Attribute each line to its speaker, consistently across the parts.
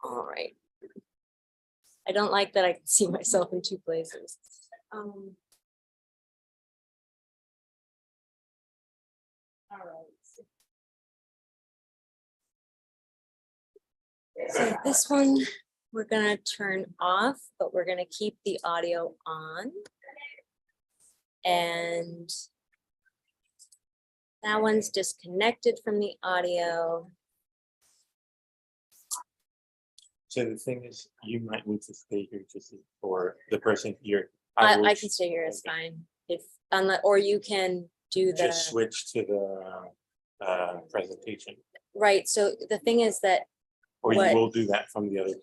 Speaker 1: All right. I don't like that I can see myself in two places. All right. So this one we're gonna turn off, but we're gonna keep the audio on. And that one's disconnected from the audio.
Speaker 2: So the thing is, you might need to stay here just for the person here.
Speaker 1: I can stay here, it's fine. If or you can do the
Speaker 2: just switch to the presentation,
Speaker 1: right. So the thing is that
Speaker 2: or you
Speaker 1: what-
Speaker 2: will do that from the other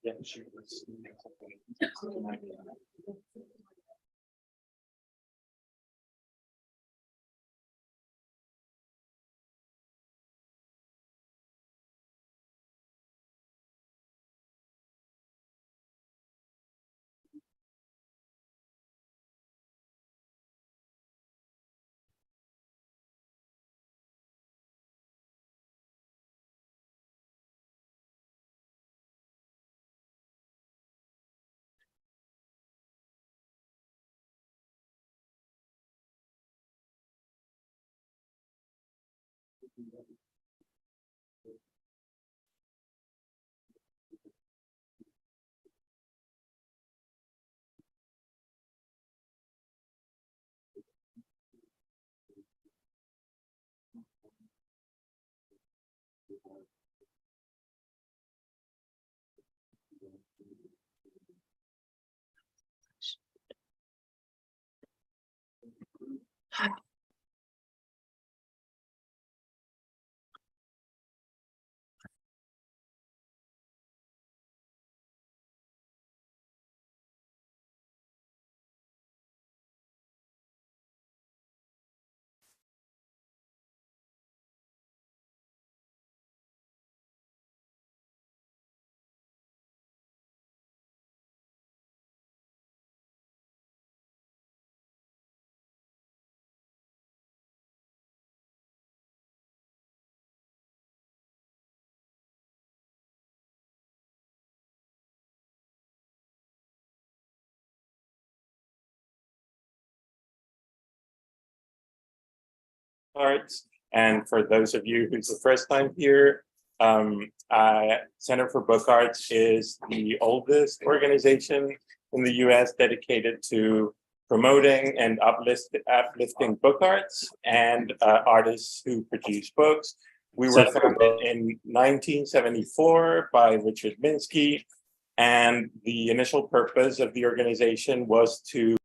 Speaker 2: Yeah, she was. Arts. And for those of you who's the first time here, Center for Book Arts is the oldest organization in the US dedicated to promoting and uplifting book arts and artists who produce books. We were founded in 1974 by Richard Minsky, and the initial purpose of the organization was to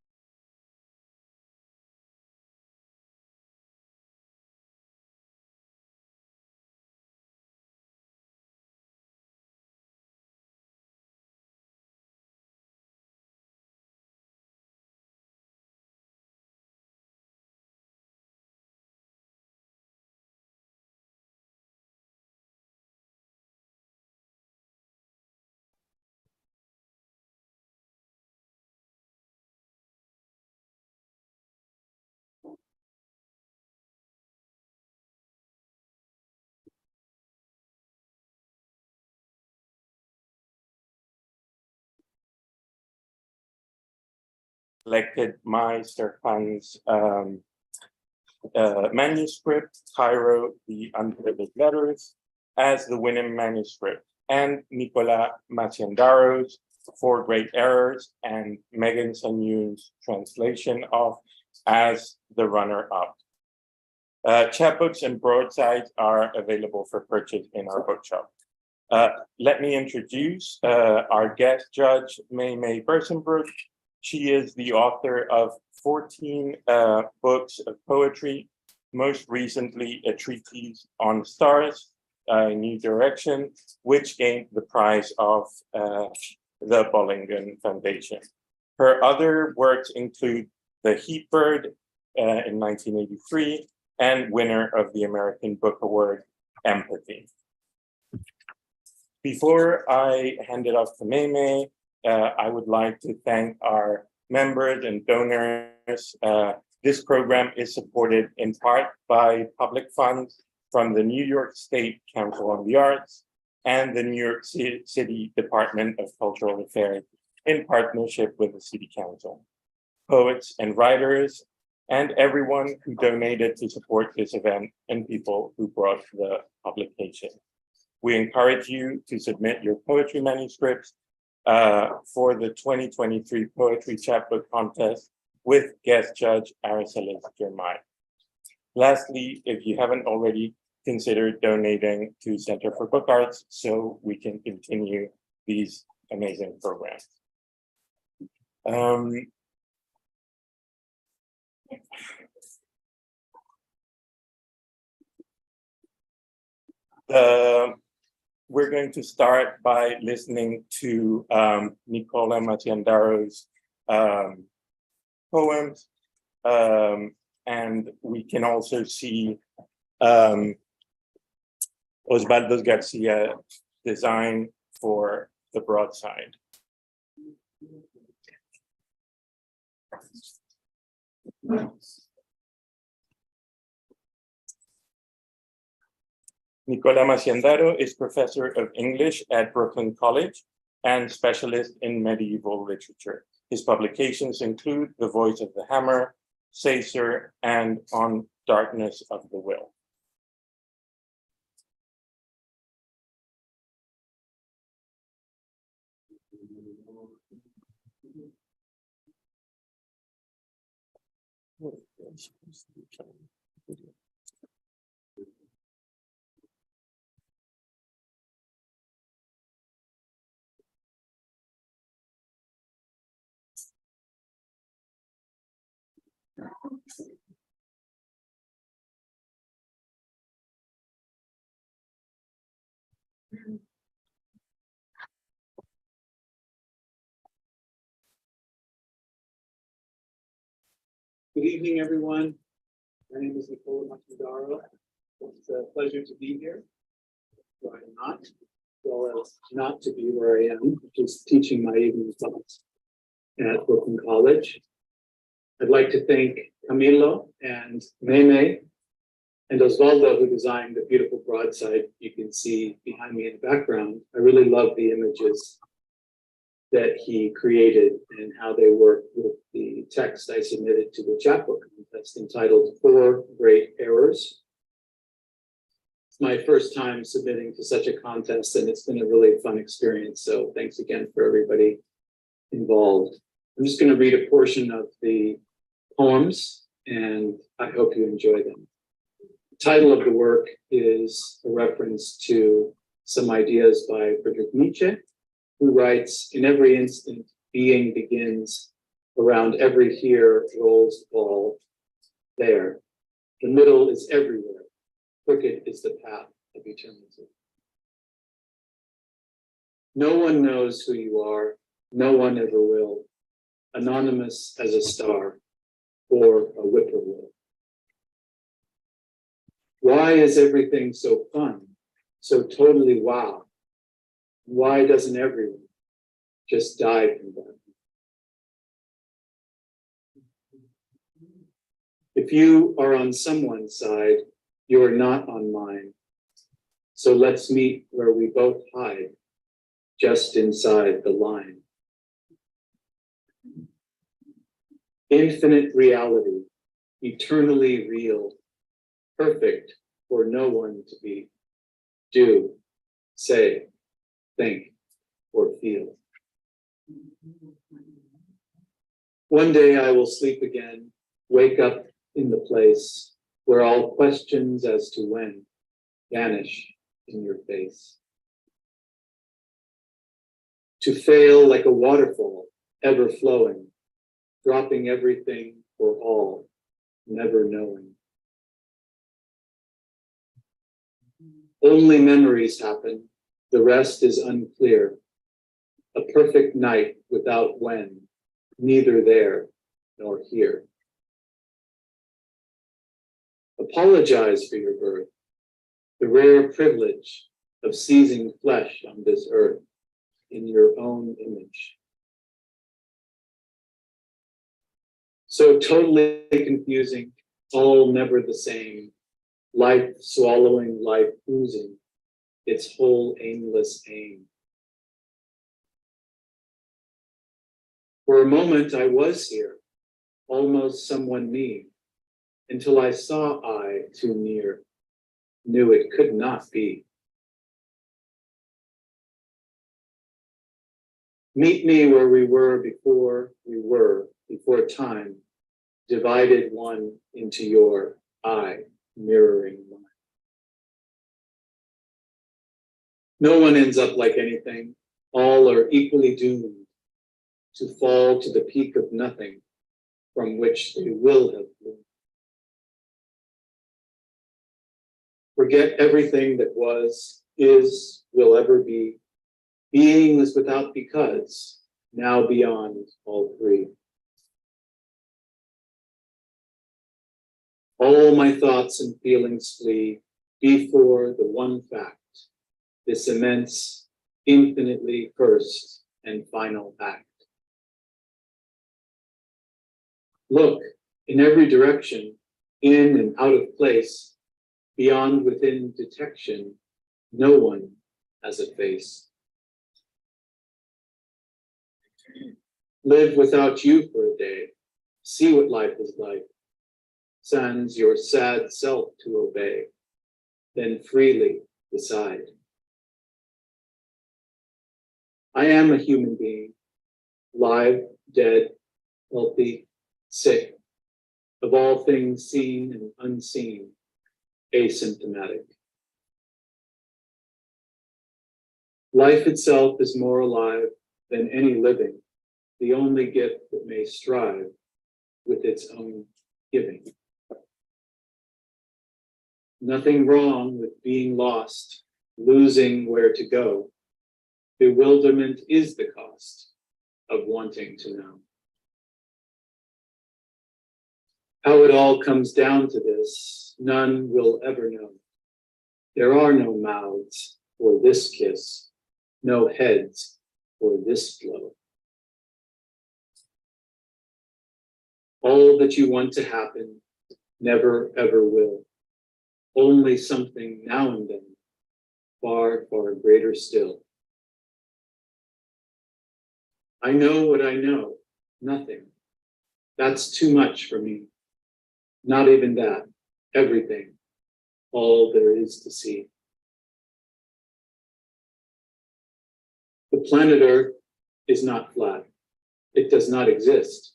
Speaker 2: selected Mai Serhan's manuscript, Cairo, the Unlabeled Letters, as the winning manuscript, and Nicola Masciandaro's Four Great Errors and Megan Sungyoon's translation of as the runner-up. Chapbooks and broadsides are available for purchase in our bookshop. Let me introduce our guest judge, Mei Mei Berssenbrugge. She is the author of 14 books of poetry, most recently a treatise on stars, New Direction, which gained the prize of the Bollingen Foundation. Her other works include The Heat Bird in 1983 and winner of the American Book Award, Empathy. Before I hand it off to Mei Mei, I would like to thank our members and donors. This program is supported in part by public funds from the New York State Council on the Arts and the New York City Department of Cultural Affairs in partnership with the City Council. Poets and writers, and everyone who donated to support this event and people who brought the publication. We encourage you to submit your poetry manuscripts for the 2023 Poetry Chapbook Contest with guest judge Araceli Germay. Lastly, if you haven't already, consider donating to Center for Book Arts so we can continue these amazing programs. We're going to start by listening to Nicola Masciandaro's poems, and we can also see Oswaldo's García design for the broadside. Nicola Masciandaro is professor of English at Brooklyn College and specialist in medieval literature. His publications include The Voice of the Hammer, Sacer, and On Darkness of the Will.
Speaker 3: Good evening, everyone. My name is Nicola Masciandaro. It's a pleasure to be here, where I'm not, as well as not to be where I am, which is teaching my evening class at Brooklyn College. I'd like to thank Camilo and Mei Mei and Oswaldo, who designed the beautiful broadside you can see behind me in the background. I really love the images that he created and how they work with the text I submitted to the Chapbook Contest entitled 4 Great Errors. It's my first time submitting to such a contest, and it's been a really fun experience. So thanks again for everybody involved. I'm just going to read a portion of the poems, and I hope you enjoy them. The title of the work is a reference to some ideas by Friedrich Nietzsche, who writes, "In every instant, being begins. Around every here rolls all there. The middle is everywhere. Crooked is the path of eternity. No one knows who you are. No one ever will. Anonymous as a star or a whippoorwill. Why is everything so fun, so totally wow? Why doesn't everyone just die from that? If you are on someone's side, you are not on mine. So let's meet where we both hide, just inside the line. Infinite reality, eternally real, perfect for no one to be. Do, say, think, or feel. One day I will sleep again, wake up in the place where all questions as to when vanish in your face. To fail like a waterfall, ever flowing, dropping everything for all, never knowing. Only memories happen, the rest is unclear. A perfect night without when, neither there nor here. Apologize for your birth, the rare privilege of seizing flesh on this earth in your own image. So totally confusing, all never the same. Life swallowing, life oozing, its whole aimless aim. For a moment I was here, almost someone me, until I saw I too near, knew it could not be. Meet me where we were, before time, divided one into your I, mirroring mine. No one ends up like anything. All are equally doomed to fall to the peak of nothing from which they will have bloomed. Forget everything that was, is, will ever be. Being is without because, now beyond all three. All my thoughts and feelings flee before the one fact, this immense, infinitely first and final act. Look in every direction, in and out of place, beyond within detection, no one has a face. Live without you for a day, see what life is like, sans your sad self to obey, then freely decide. I am a human being, live, dead, healthy, sick, of all things seen and unseen, asymptomatic. Life itself is more alive than any living, the only gift that may strive with its own giving. Nothing wrong with being lost, losing where to go. Bewilderment is the cost of wanting to know. How it all comes down to this, none will ever know. There are no mouths for this kiss, no heads for this blow. All that you want to happen never ever will. Only something now and then, far, far greater still. I know what I know, nothing. That's too much for me. Not even that, everything, all there is to see. The planet Earth is not flat. It does not exist.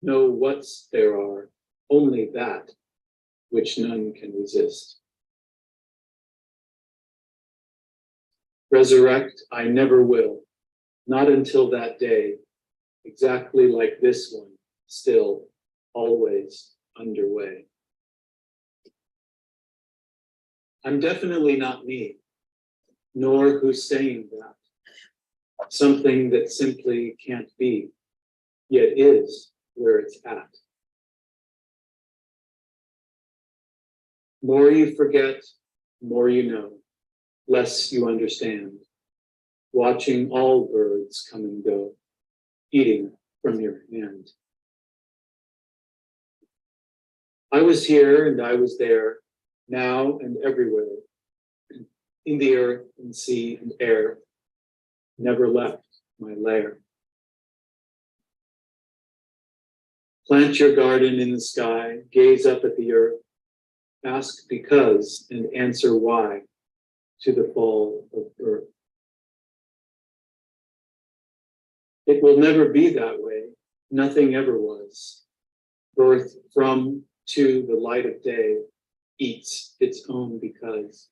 Speaker 3: No whats there are, only that which none can resist. Resurrect I never will, not until that day, exactly like this one, still, always underway. I'm definitely not me, nor who's saying that. Something that simply can't be, yet is where it's at. More you forget, more you know, less you understand. Watching all birds come and go, eating from your hand. I was here and I was there, now and everywhere, in the earth and sea and air, never left my lair. Plant your garden in the sky, gaze up at the earth, ask because and answer why to the fall of earth. It will never be that way, nothing ever was. Birth from to the light of day eats its own because.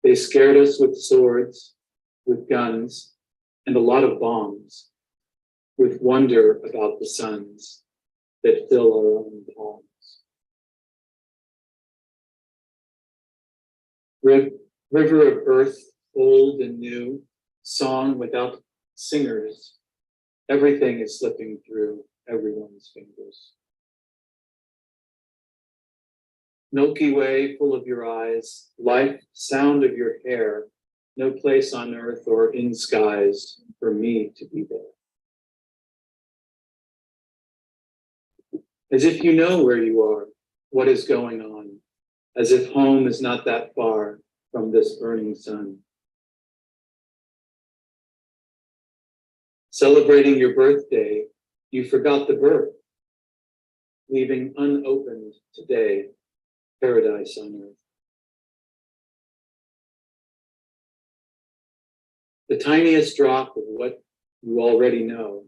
Speaker 3: They scared us with swords, with guns, and a lot of bombs, with wonder about the suns that fill our own palms. River of earth, old and new, song without singers, everything is slipping through everyone's fingers. Milky Way full of your eyes, life, sound of your hair, no place on earth or in skies for me to be there. as if you know where you are, what is going on, as if home is not that far from this burning sun. Celebrating your birthday, you forgot the birth, leaving unopened today paradise on earth. The tiniest drop of what you already know,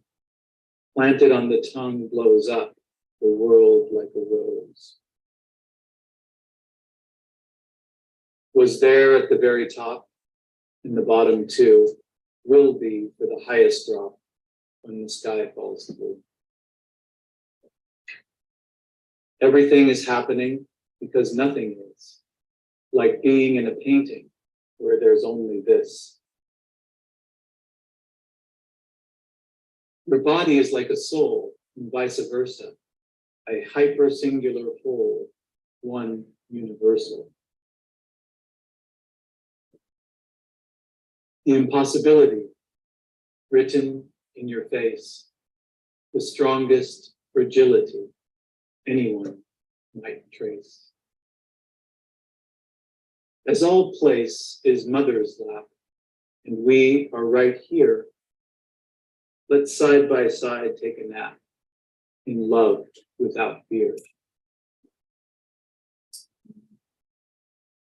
Speaker 3: planted on the tongue, blows up the world like a rose. Was there at the very top, and the bottom too, will be for the highest drop when the sky falls blue. Everything is happening because nothing is, like being in a painting where there's only this. Your body is like a soul, and vice versa, a hyper-singular whole, one universal. The impossibility written in your face, the strongest fragility anyone might trace. As all place is mother's lap, and we are right here, let's side by side take a nap in love without fear.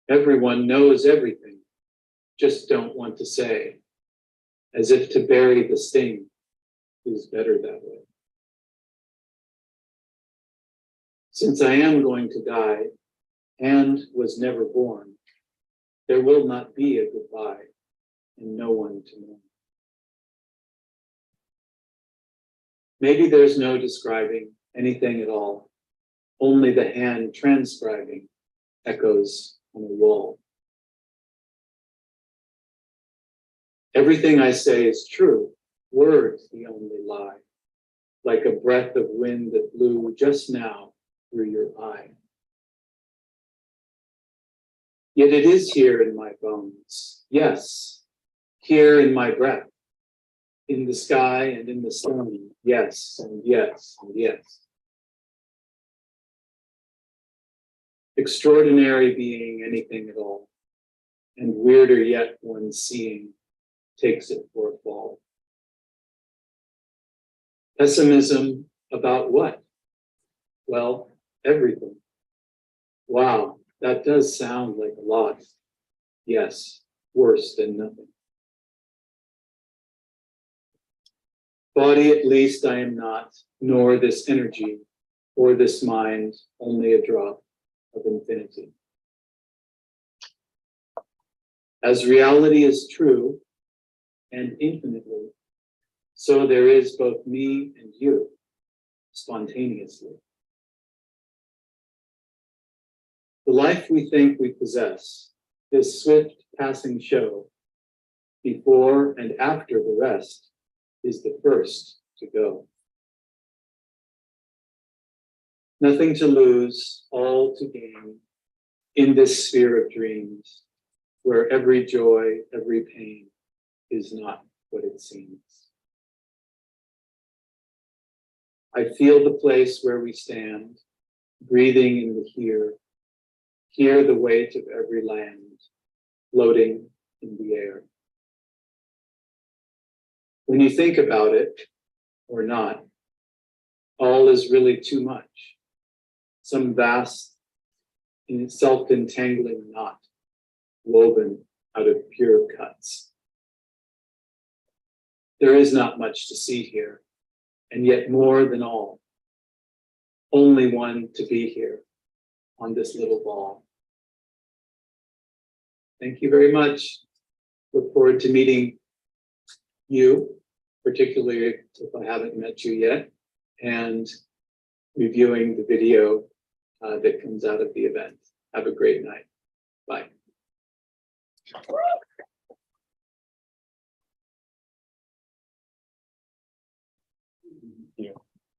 Speaker 3: Everyone knows everything, just don't want to say, as if to bury the sting is better that way. Since I am going to die and was never born, there will not be a goodbye and no one to mourn. Maybe there's no describing anything at all, only the hand transcribing echoes on a wall. Everything I say is true, words the only lie, like a breath of wind that blew just now through your eye. Yet it is here in my bones, yes, here in my breath, in the sky and in the sun, yes, and yes, and yes. Extraordinary being anything at all, and weirder yet one seeing takes it for a fall. Pessimism about what? Well, everything. Wow, that does sound like a lot. Yes, worse than nothing. Body at least I am not, nor this energy, or this mind, only a drop of infinity. As reality is true, and infinitely, so there is both me and you, spontaneously. The life we think we possess, this swift passing show, before and after the rest, is the first to go. Nothing to lose, all to gain, in this sphere of dreams, where every joy, every pain is not what it seems. I feel the place where we stand, breathing in the here, hear the weight of every land, floating in the air. When you think about it, or not, all is really too much, some vast, self-entangling knot, woven out of pure cuts. There is not much to see here, and yet more than all, only one to be here on this little ball. Thank you very much. Look forward to meeting you, particularly if I haven't met you yet, and reviewing the video that comes out of the event. Have a great night. Bye.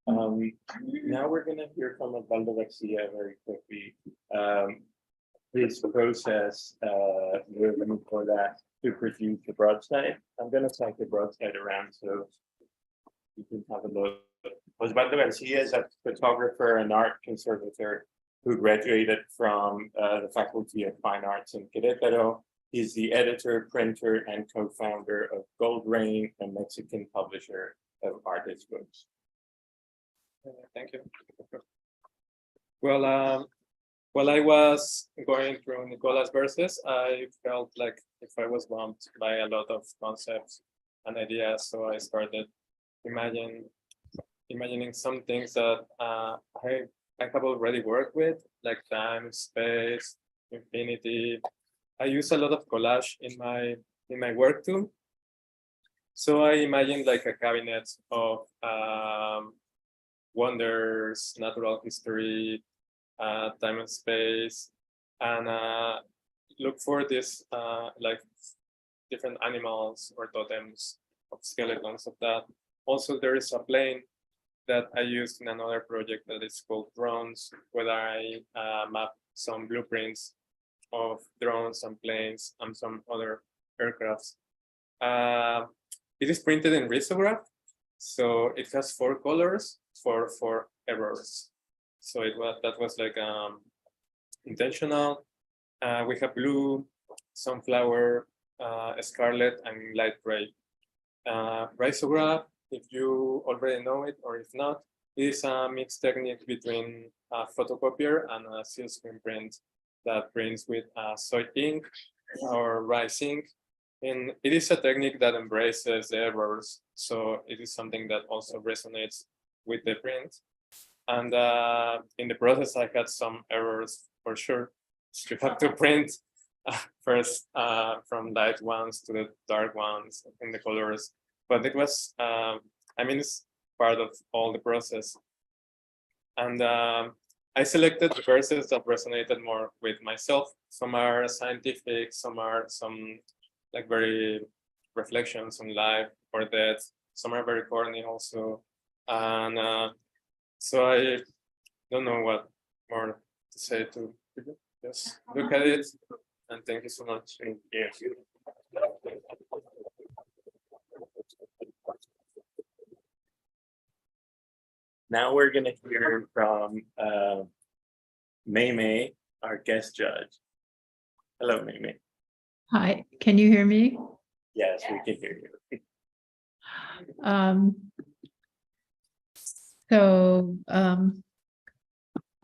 Speaker 2: Now we're going to hear from Oswaldo García very quickly. His process with Nicola to produce the broadside. I'm going to take the broadside around so you can have a look Oswaldo García is a photographer and art conservator who graduated from the Faculty of Fine Arts in Querétaro. He's the editor, printer, and co-founder of Gold Rain, a Mexican publisher of artist books.
Speaker 4: Thank you. Well, while I was going through Nicola's verses, I felt like if I was bumped by a lot of concepts and ideas, so I started imagining some things that I have already worked with, like time, space, infinity. I use a lot of collage in my work too. So I imagined like a cabinet of wonders, natural history, time and space, and look for this like different animals or totems of skeletons of that. Also, there is a plane that I used in another project that is called Drones, where I map some blueprints of drones and planes and some other aircrafts. It is printed in risograph, so it has 4 colors for 4 errors. So that was like intentional. We have blue, sunflower, scarlet, and light gray. Risograph, if you already know it or if not, it is a mixed technique between a photocopier and a sealscreen print that prints with soy ink or rice ink. And it is a technique that embraces the errors. So it is something that also resonates with the print. And in the process, I had some errors for sure. You have to print first from light ones to the dark ones in the colors. But it was, I mean, it's part of all the process. And I selected the verses that resonated more with myself. Some are scientific, some are like very reflections on life or death. Some are very corny also. And so I don't know what more to say to people. Just look at it, and thank you so much. Thank you.
Speaker 2: Now we're going to hear from Mei Mei, our guest judge. Hello, Mei Mei.
Speaker 5: Hi, can you hear me?
Speaker 2: Yes, we can hear you.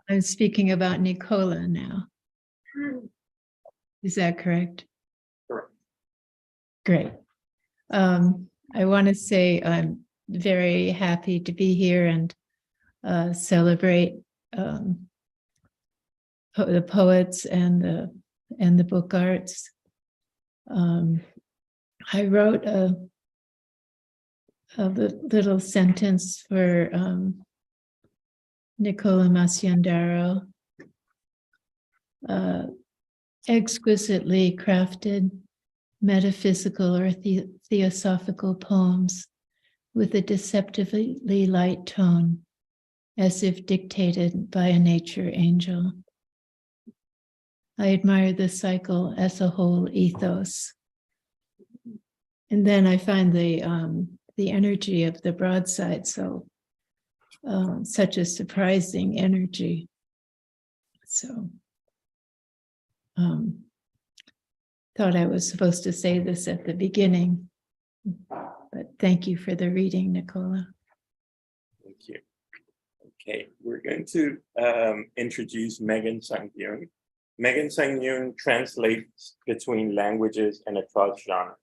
Speaker 5: I'm speaking about Nicola now. Is that correct?
Speaker 2: Correct.
Speaker 5: Great. I want to say I'm very happy to be here and celebrate the poets and the book arts. I wrote a little sentence for Nicola Masciandaro, exquisitely crafted metaphysical or theosophical poems with a deceptively light tone, as if dictated by a nature angel. I admire the cycle as a whole ethos. And then I find the energy of the broadside such a surprising energy. So thought I was supposed to say this at the beginning, but thank you for the reading, Nicola.
Speaker 2: Thank you. Okay, we're going to introduce Megan Sungyoung. Megan Sungyoung translates between languages and across genres.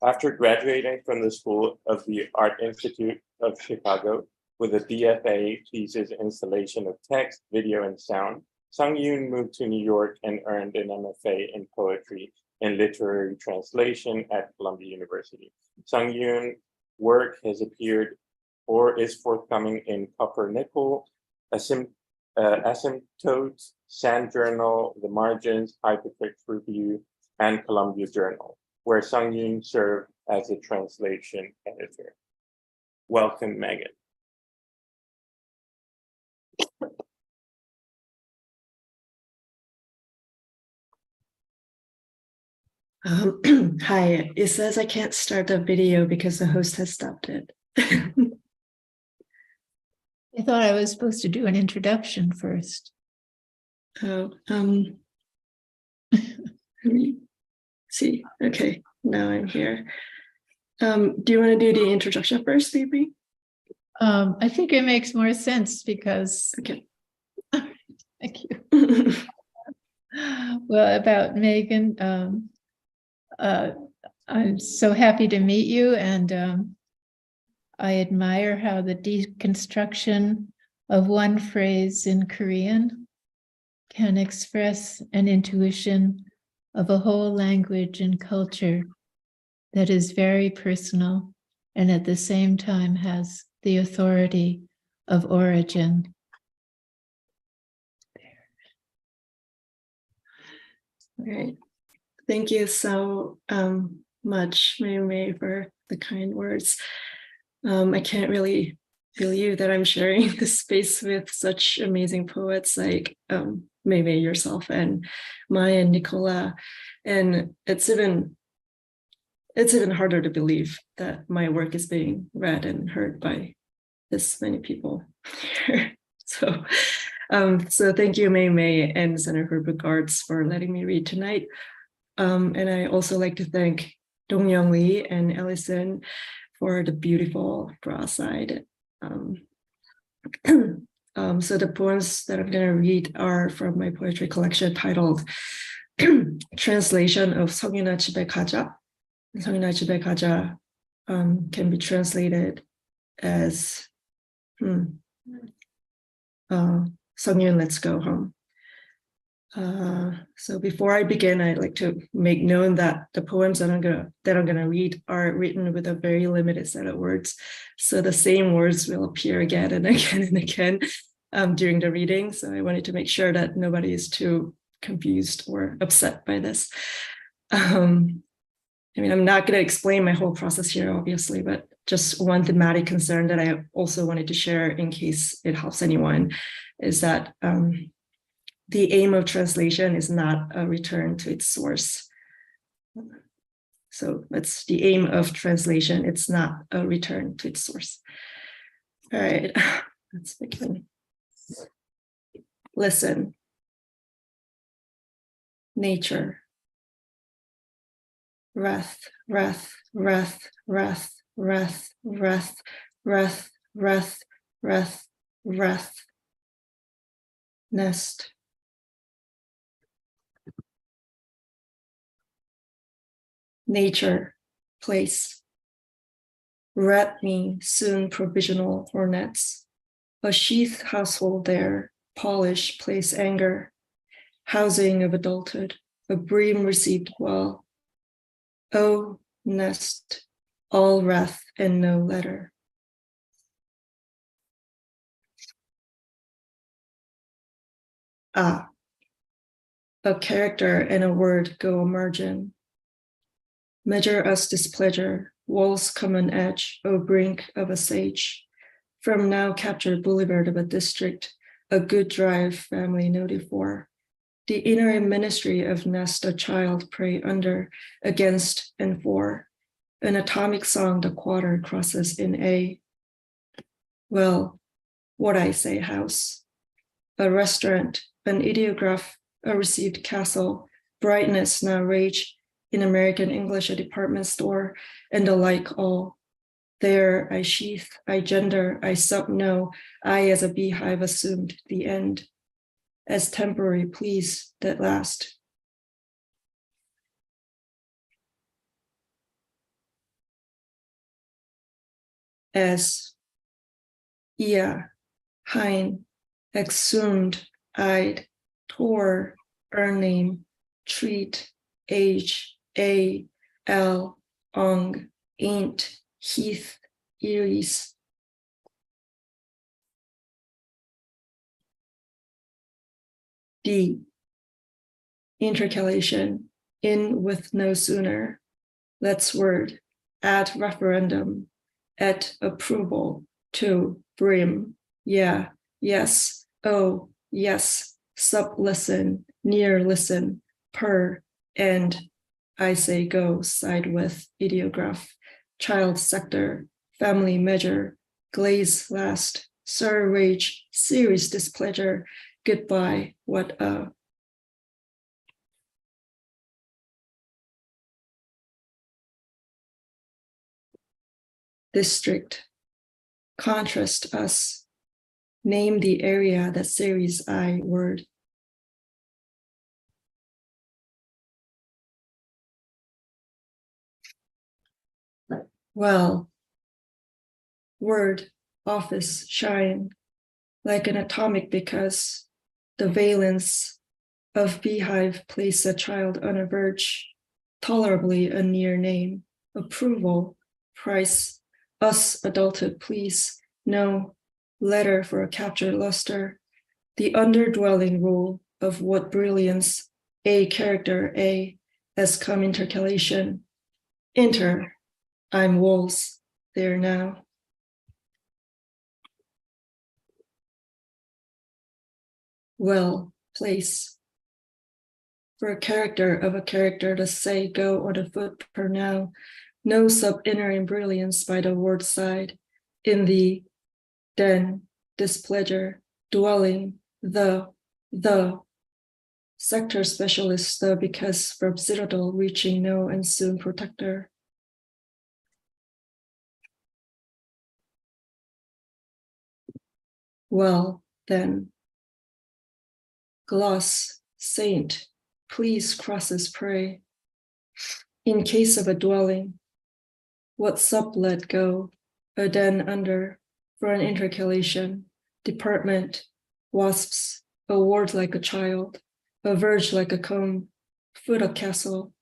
Speaker 2: After graduating from the School of the Art Institute of Chicago with a BFA thesis installation of text, video, and sound, Sungyoung moved to New York and earned an MFA in poetry and literary translation at Columbia University. Sungyoung's work has appeared or is forthcoming in Copper Nickel, Asymptotes, Sand Journal, The Margins, Hypertext Review, and Columbia Journal, where Sungyoung served as a translation editor. Welcome, Megan.
Speaker 6: Hi, it says I can't start the video because the host has stopped it.
Speaker 5: I thought I was supposed to do an introduction first.
Speaker 6: Oh, let me see. Okay, now I'm here. Do you want to do the introduction first, maybe?
Speaker 5: I think it makes more sense because,
Speaker 6: Okay.
Speaker 5: thank you. Well, about Megan, I'm so happy to meet you, and I admire how the deconstruction of one phrase in Korean can express an intuition of a whole language and culture that is very personal and at the same time has the authority of origin.
Speaker 6: All right. Thank you so much, Mei Mei, for the kind words. I can't really believe that I'm sharing this space with such amazing poets like Mei Mei yourself and Mai and Nicola. And it's even harder to believe that my work is being read and heard by this many people here. So thank you, Mei Mei and Center for Book Arts, for letting me read tonight. And I also like to thank Dongyoung Lee and Ellison for the beautiful broadside. So the poems that I'm going to read are from my poetry collection titled Translation of 성윤아 집에 가자. 성윤아 집에 가자 can be translated as Sungyoon, let's go home. So before I begin, I'd like to make known that the poems that I'm gonna read are written with a very limited set of words. So the same words will appear again and again and again during the reading. So I wanted to make sure that nobody is too confused or upset by this. I mean, I'm not going to explain my whole process here, obviously, but just one thematic concern that I also wanted to share in case it helps anyone is that the aim of translation is not a return to its source. So that's the aim of translation. It's not a return to its source. All right, let's begin. Listen. Nature. Wrath, wrath, wrath, wrath, wrath, wrath, wrath, wrath, wrath, wrath. Nest. Nature, place. Rat me soon provisional hornets. A sheath household there, polish place anger. Housing of adulthood, a bream received well. O nest, all wrath and no letter. Ah, a character and a word go a margin. Measure us displeasure, walls come on edge, O brink of a sage. From now captured boulevard of a district, a good drive family noted for. The inner ministry of nest a child pray under, against and for. An atomic song the quarter crosses in A. Well, what I say house. A restaurant, an ideograph, a received castle, brightness now rage, in American English a department store, and the like all. There I sheath, I gender, I sub-know, I as a beehive assumed the end. As temporary pleas that last. As hein, exhumed, eyed, tore, name, treat, age, l, ong, ain't, heath, iris. D. Intercalation, in with no sooner. Let's word, at referendum, at approval, to brim, yeah, yes, oh, yes, sub listen, near listen, per, and I say go, side with, ideograph, child sector, family measure, glaze last, Sir rage, serious displeasure, goodbye, what a. District, contrast us, name the area that series I word. Well, word, office, shine, like an atomic because the valence of beehive place a child on a verge, tolerably a near name, approval, price, us adulthood, please, no, letter for a captured luster, the underdwelling rule of what brilliance, a character, a, as come intercalation, inter, I'm wolves, there now. Well, place. For a character of a character to say go on a foot per now, no sub-inner in brilliance by the word side, in the, den, displeasure, dwelling, the, sector specialist, the because from citadel reaching no and soon protector. Well, then, gloss, saint, please crosses pray. In case of a dwelling, what sub let go, a den under, for an intercalation, department, wasps, a ward like a child, a verge like a comb, foot a castle,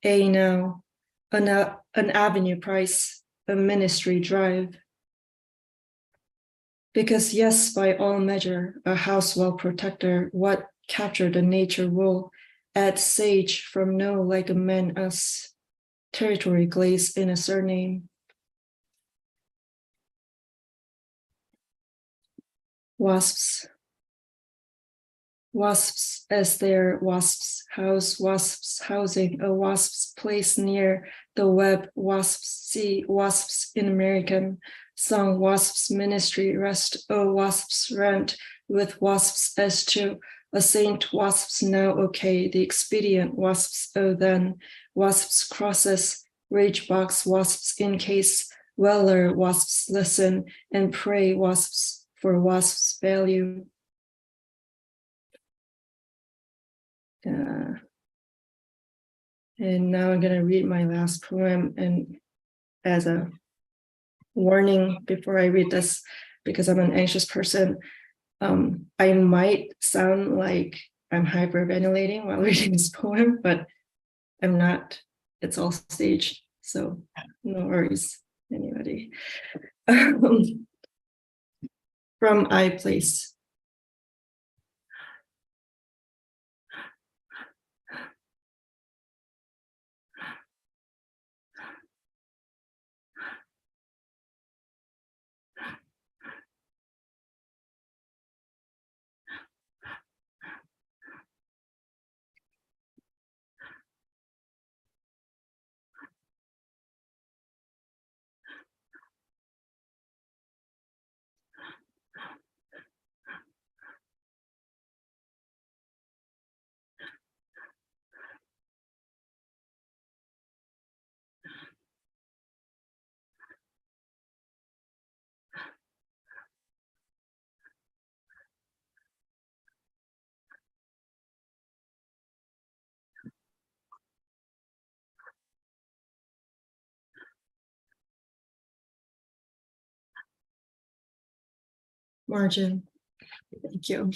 Speaker 6: a now, an avenue price, a ministry drive. Because yes, by all measure, a house well protector, what captured the nature will, add sage from no like a man us, territory glaze in a surname. Wasps. Wasps as their wasps house, wasps housing, a wasp's place near the web, wasps see, wasps in American, song wasps ministry rest, oh wasps rent with wasps as to a saint wasps now okay, the expedient wasps oh then, wasps crosses, rage box wasps in case, weller wasps listen and pray wasps for wasps value. And now I'm going to read my last poem, and as a warning before I read this, because I'm an anxious person, I might sound like I'm hyperventilating while reading this poem, but I'm not. It's all staged, so no worries, anybody. From I Place. Margin. Thank you.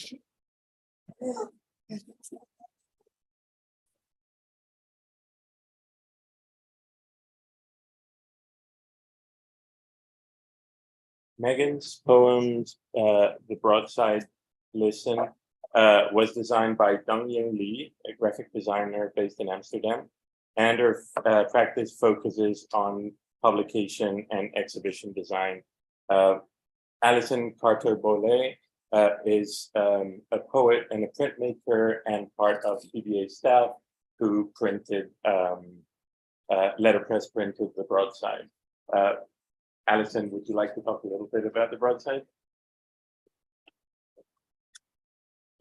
Speaker 2: Megan's poems, The Broadside Listen, was designed by Dongyoung Lee, a graphic designer based in Amsterdam, and her practice focuses on publication and exhibition design. Alison Carter-Bollet is a poet and a printmaker and part of PBA staff who printed, letterpress printed The Broadside. Alison, would you like to talk a little bit about The Broadside?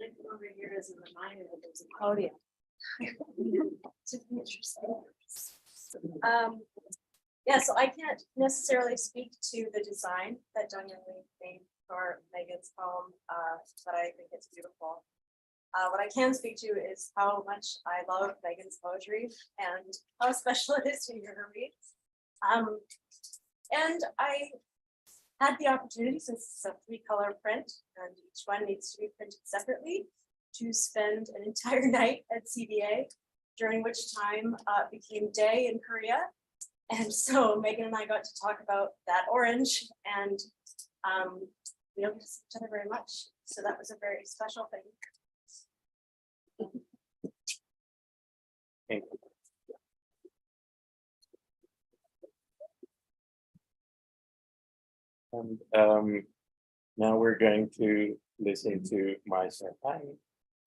Speaker 1: Over here is a reminder that there's a podium. Yeah, so I can't necessarily speak to the design that Dongyoung made for Megan's poem, but I think it's beautiful. What I can speak to is how much I love Megan's poetry and how special it is to hear her read. And I had the opportunity, since it's a 3-color print and each one needs to be printed separately, to spend an entire night at CBA, during which time it became day in Korea. And so Megan and I got to talk about that orange, and we don't get to see each other very much. So that was a very special thing.
Speaker 2: Thank you. And now we're going to listen to Mai Serhan.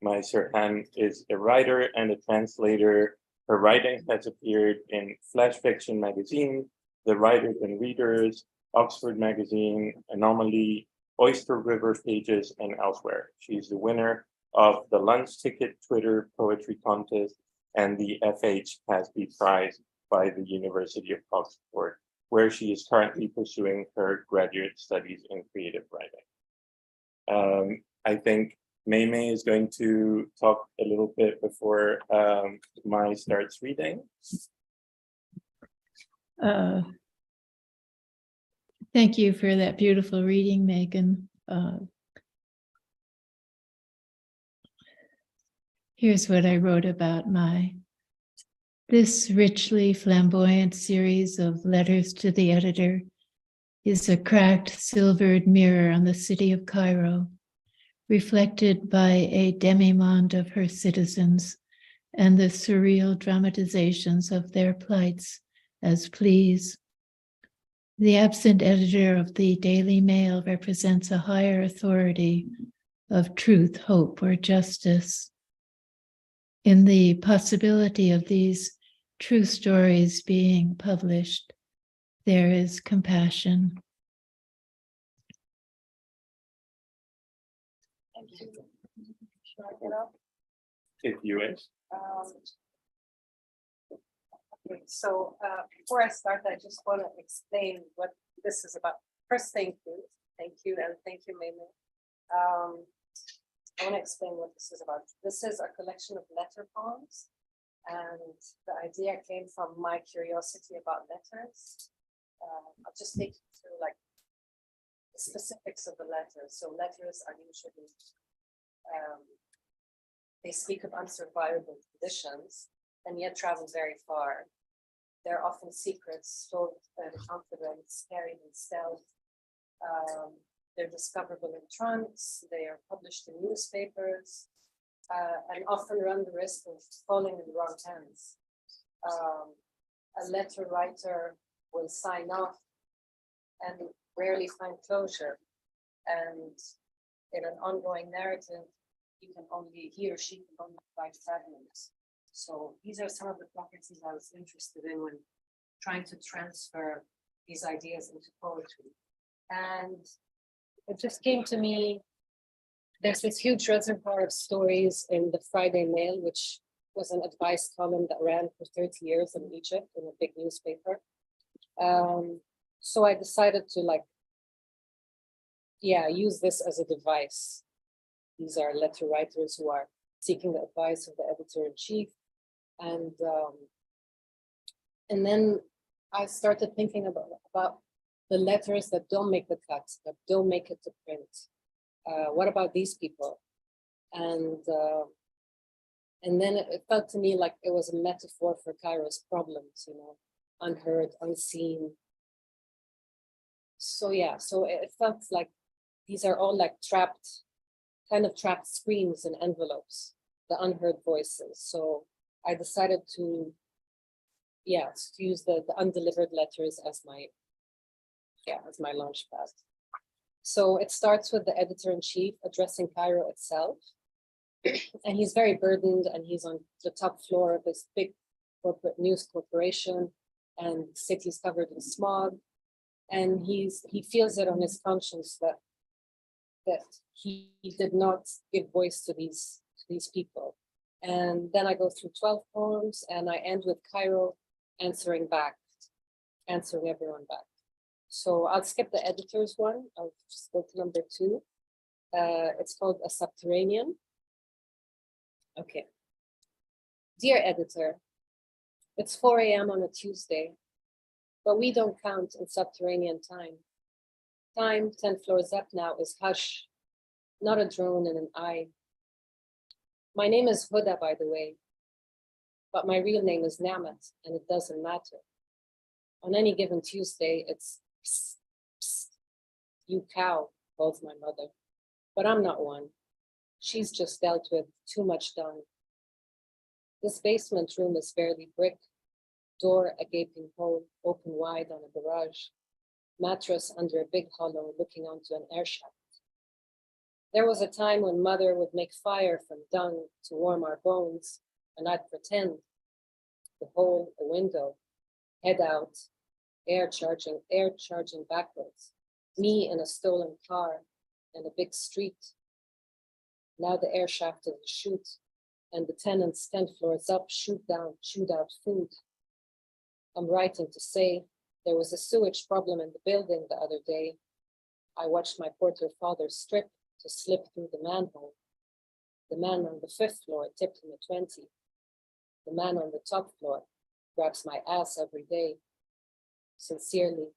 Speaker 2: Mai Serhan is a writer and a translator. Her writing has appeared in Flash Fiction magazine, The Writers and Readers, Oxford Magazine, Anomaly, Oyster River Pages, and elsewhere. She's the winner of the Lunch Ticket Twitter Poetry Contest and the FH Casby Prize by the University of Oxford, where she is currently pursuing her graduate studies in creative writing. I think Mei Mei is going to talk a little bit before Mai starts reading.
Speaker 5: Thank you for that beautiful reading, Megan. Here's what I wrote about Mai. This richly flamboyant series of letters to the editor is a cracked silvered mirror on the city of Cairo, reflected by a demimonde of her citizens and the surreal dramatizations of their plights as pleas. The absent editor of the Daily Mail represents a higher authority of truth, hope, or justice. In the possibility of these true stories being published, there is compassion.
Speaker 1: Should I get up?
Speaker 2: If you wish.
Speaker 7: Okay, so before I start, I just want to explain what this is about. First, thank you, and thank you, Mei Mei. I want to explain what this is about. This is a collection of letter poems, and the idea came from my curiosity about letters. I'll just take you through like the specifics of the letters. So letters are usually they speak of unsurvivable conditions and yet travel very far. They're often secrets, stored in confidence, carried in stealth. They're discoverable in trunks, they are published in newspapers, and often run the risk of falling in the wrong hands. A letter writer will sign off and rarely find closure. And in an ongoing narrative, he or she can only write fragments. So these are some of the properties I was interested in when trying to transfer these ideas into poetry. And it just came to me, there's this huge reservoir of stories in the Friday Mail, which was an advice column that ran for 30 years in Egypt in a big newspaper. So I decided to use this as a device. These are letter writers who are seeking the advice of the editor-in-chief. And then I started thinking about the letters that don't make the cut, that don't make it to print. What about these people? And then it felt to me like it was a metaphor for Cairo's problems, unheard, unseen. So it felt like these are all like trapped screams and envelopes, the unheard voices. So I decided to use the undelivered letters as my launch pad. So it starts with the editor-in-chief addressing Cairo itself. And he's very burdened, and he's on the top floor of this big corporate news corporation, and the city's covered in smog. And he feels it on his conscience that that he did not give voice to these people. And then I go through 12 poems and I end with Cairo answering everyone back. So I'll skip the editor's one. I'll just go to number 2. It's called A Subterranean. Okay. Dear editor, it's 4 a.m. on a Tuesday, but we don't count in subterranean time. Time 10 floors up now is hush, not a drone and an eye. My name is Huda, by the way, but my real name is Namat, and it doesn't matter. On any given Tuesday, it's psst, psst, you cow, calls my mother, but I'm not one. She's just dealt with too much done. This basement room is barely brick, door a gaping hole, open wide on a garage, mattress under a big hollow looking onto an air shaft. There was a time when mother would make fire from dung to warm our bones, and I'd pretend. The hole, a window, head out, air charging backwards, me in a stolen car and a big street. Now the air shaft is a chute, and the tenants 10 floors up shoot out food. I'm writing to say there was a sewage problem in the building the other day. I watched my porter father strip to slip through the manhole. The man on the 5th floor tipped him a 20. The man on the top floor grabs my ass every day. Sincerely,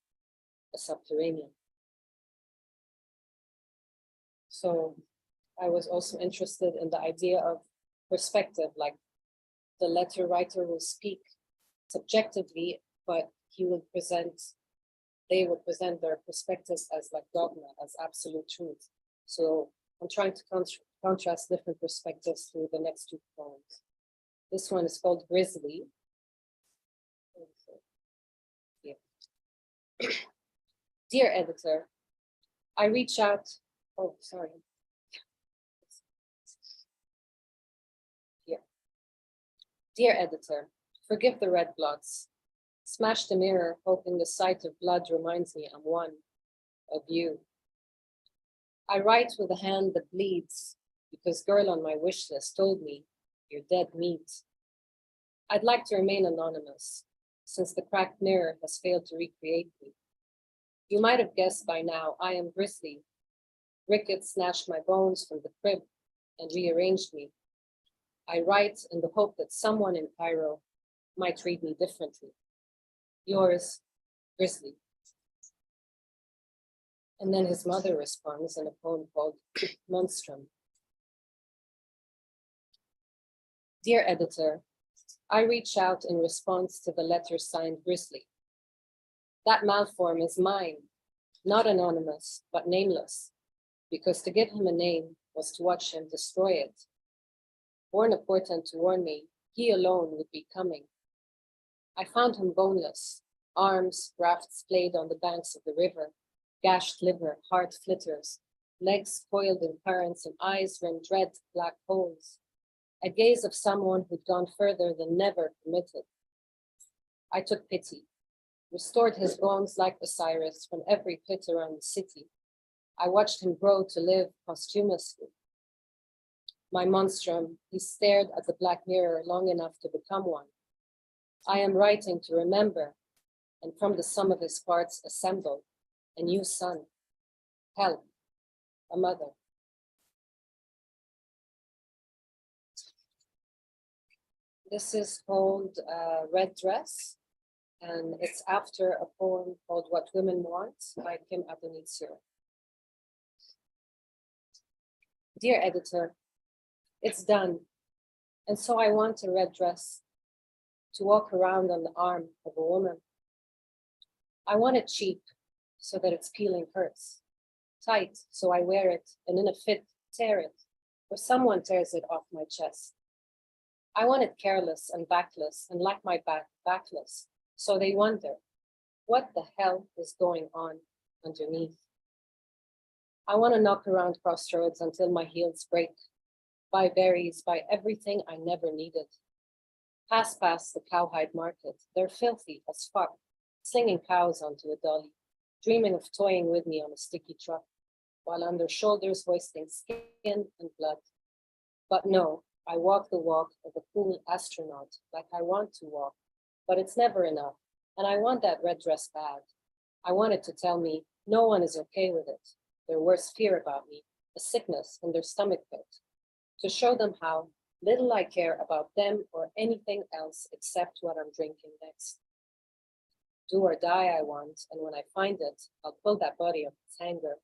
Speaker 7: a subterranean. So I was also interested in the idea of perspective, like the letter writer will speak subjectively, but they would present their perspectives as like dogma, as absolute truth. So I'm trying to contrast different perspectives through the next 2 poems. This one is called Grizzly. Yeah. Dear editor, I reach out, Dear editor, forgive the red blots. Smash the mirror, hoping the sight of blood reminds me I'm one of you. I write with a hand that bleeds because girl on my wish list told me you're dead meat. I'd like to remain anonymous since the cracked mirror has failed to recreate me. You might have guessed by now I am Grizzly. Ricket snatched my bones from the crib and rearranged me. I write in the hope that someone in Cairo might read me differently. Yours, Grizzly. And then his mother responds in a poem called Monstrum. Dear editor, I reach out in response to the letter signed Grizzly. That malform is mine, not anonymous, but nameless, because to give him a name was to watch him destroy it. Born a portent to warn me, he alone would be coming. I found him boneless, arms, rafts played on the banks of the river, gashed liver, heart flitters, legs coiled in currents and eyes rimmed red black holes. A gaze of someone who'd gone further than never permitted. I took pity, restored his bones like Osiris from every pit around the city. I watched him grow to live posthumously. My monstrum, he stared at the black mirror long enough to become one. I am writing to remember, and from the sum of his parts assemble a new son, help, a mother. This is called Red Dress, and it's after a poem called What Women Want by Kim Adonisio. Dear editor, it's done, and so I want a red dress to walk around on the arm of a woman. I want it cheap so that its peeling hurts, tight so I wear it and in a fit tear it, or someone tears it off my chest. I want it careless and backless and like my back backless, so they wonder, what the hell is going on underneath? I want to knock around crossroads until my heels break, buy berries, buy everything I never needed. Pass past the cowhide market, they're filthy as fuck, slinging cows onto a dolly, dreaming of toying with me on a sticky truck. while on their shoulders hoisting skin and blood. But no, I walk the walk of a cool astronaut like I want to walk, but it's never enough. And I want that red dress bad. I want it to tell me no one is okay with it, their worst fear about me, a sickness in their stomach pit, to show them how little I care about them or anything else except what I'm drinking next. Do or die I want, and when I find it, I'll pull that body off its hanger,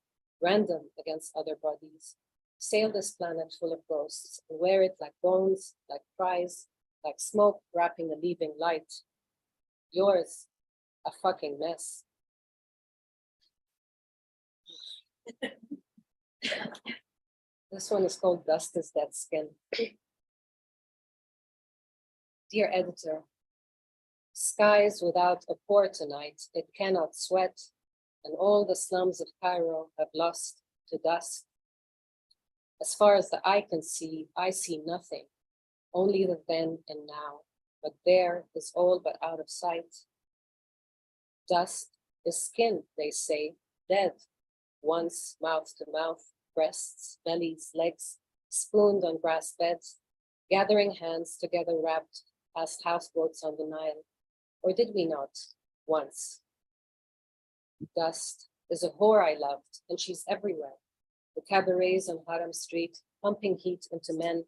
Speaker 7: random against other bodies, sail this planet full of ghosts, and wear it like bones, like cries, like smoke wrapping a leaving light. Yours, a fucking mess. This one is called Dust is Dead Skin. Dear editor, skies without a pore tonight, it cannot sweat, and all the slums of Cairo have lost to dust. As far as the eye can see, I see nothing, only the then and now, but there is all but out of sight. Dust is skin, they say, dead, once mouth to mouth, breasts, bellies, legs, spooned on grass beds, gathering hands together wrapped past houseboats on the Nile. Or did we not, once? Dust is a whore I loved, and she's everywhere. The cabarets on Haram Street, pumping heat into men,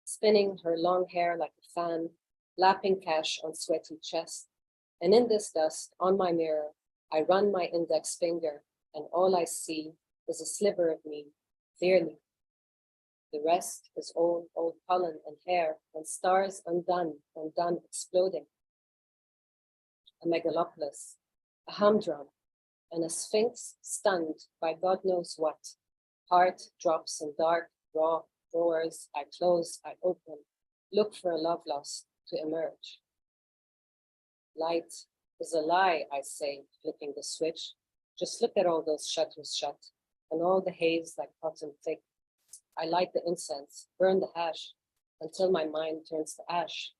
Speaker 7: spinning her long hair like a fan, lapping cash on sweaty chest. And in this dust, on my mirror, I run my index finger, and all I see is a sliver of me, clearly. The rest is old pollen and hair, and stars undone, exploding. A megalopolis, a humdrum, and a sphinx stunned by God knows what. Heart drops in dark, raw drawers. I close, I open, look for a love lost to emerge. Light is a lie, I say, flipping the switch. Just look at all those shutters shut, and all the haze like cotton thick. I light the incense, burn the hash, until my mind turns to ash,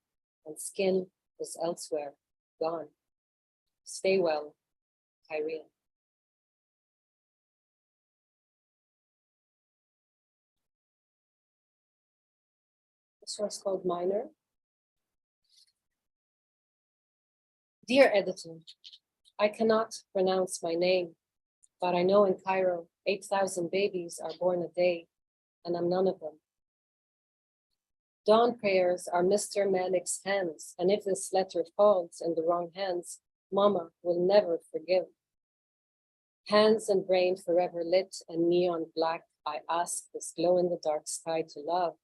Speaker 7: and skin is elsewhere, gone. Stay well, Cairo. This one's called Minor. Dear editor, I cannot pronounce my name, but I know in Cairo, 8,000 babies are born a day, and I'm none of them. Dawn prayers are Mr. Malik's hands, and if this letter falls in the wrong hands, Mama will never forgive. Hands and brain forever lit and neon black, I ask this glow-in-the-dark sky to love,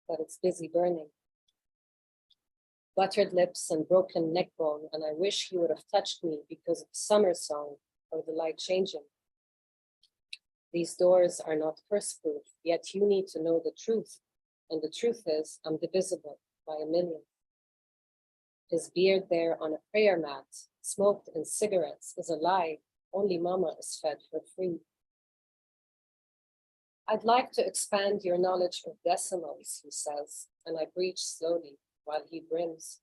Speaker 7: but it's busy burning. Buttered lips and broken neck bone, and I wish he would have touched me because of summer song or the light changing. These doors are not curse-proof, yet you need to know the truth, and the truth is I'm divisible by a million. His beard there on a prayer mat, smoked in cigarettes, is a lie. Only Mama is fed for free. I'd like to expand your knowledge of decimals, he says, and I breach slowly while he brims.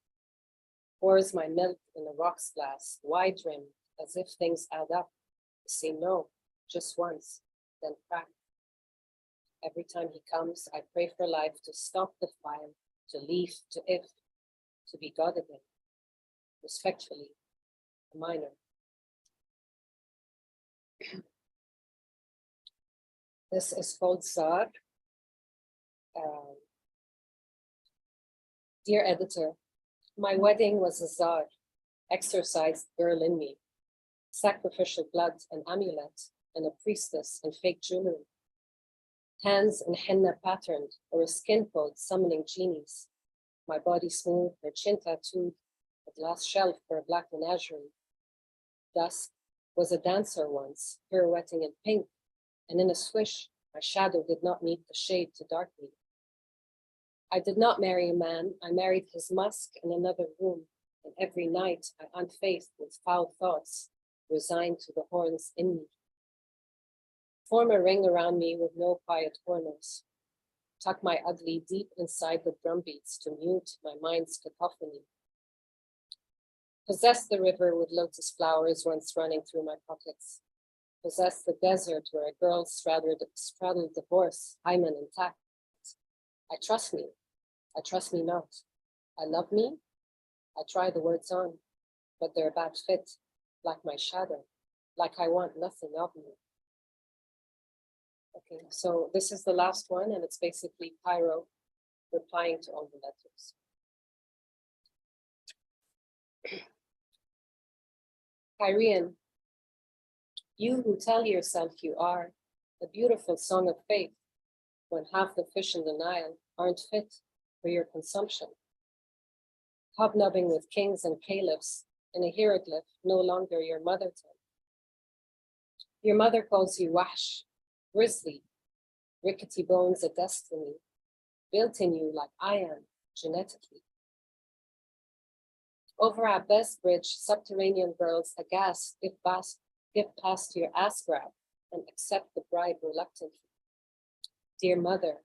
Speaker 7: Pours my milk in a rocks glass, wide rimmed, as if things add up. I say no, just once, then crack. Every time he comes, I pray for life to stop the fire, to leave, to if, to be God again. Respectfully, a minor. This is called Zar. Dear editor, my wedding was a Zar, exorcised girl in me, sacrificial blood and amulet, and a priestess in fake jewelry. Hands in henna patterned, or a skin coat summoning genies. My body smooth, her chin tattooed, a glass shelf for a black menagerie. Dusk was a dancer once, pirouetting in pink, and in a swish, my shadow did not meet the shade to dark me. I did not marry a man, I married his musk in another room, and every night I unfaced with foul thoughts, resigned to the horns in me. Form a ring around me with no quiet corners. Tuck my ugly deep inside the drumbeats to mute my mind's cacophony. Possess the river with lotus flowers once running through my pockets. possess the desert where a girl straddled the horse, hymen intact. I trust me not. I love me. I try the words on, but they're a bad fit, like my shadow, like I want nothing of me. Okay, so this is the last one, and it's basically Cairo replying to all the letters. Kyrian, you who tell yourself you are a beautiful song of faith, when half the fish in the Nile aren't fit for your consumption. Hobnobbing with kings and caliphs in a hieroglyph no longer your mother tongue. Your mother calls you Wahsh, grizzly, rickety bones a destiny, built in you like I am, genetically. Over at Best Bridge, subterranean girls aghast give past your ass grab and accept the bribe reluctantly. Dear mother,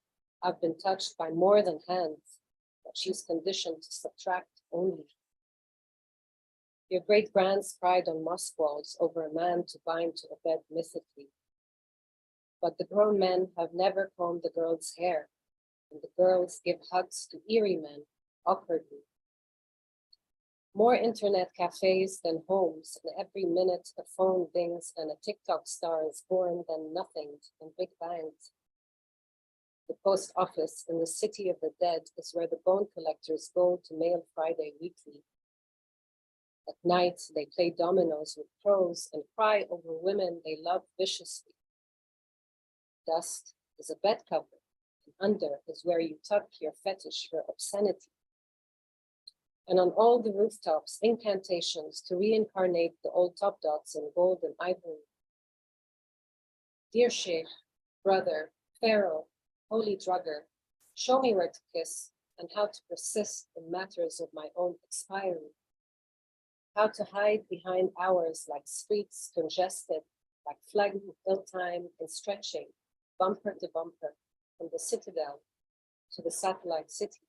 Speaker 7: I've been touched by more than hands, but she's conditioned to subtract only. Your great-grands cried on mosque walls over a man to bind to a bed mythically. But the grown men have never combed the girls' hair, and the girls give hugs to eerie men awkwardly. More internet cafes than homes, and every minute a phone dings and a TikTok star is born than nothing in big bangs. The post office in the city of the dead is where the bone collectors go to mail Friday weekly. At night, they play dominoes with crows and cry over women they love viciously. Dust is a bed cover, and under is where you tuck your fetish for obscenity. And on all the rooftops, incantations to reincarnate the old top dots in gold and ivory. Dear Sheikh, brother, pharaoh, holy drugger, show me where to kiss and how to persist in matters of my own expiry. How to hide behind hours like streets congested, like flag ill time and stretching, bumper to bumper, from the citadel to the satellite city.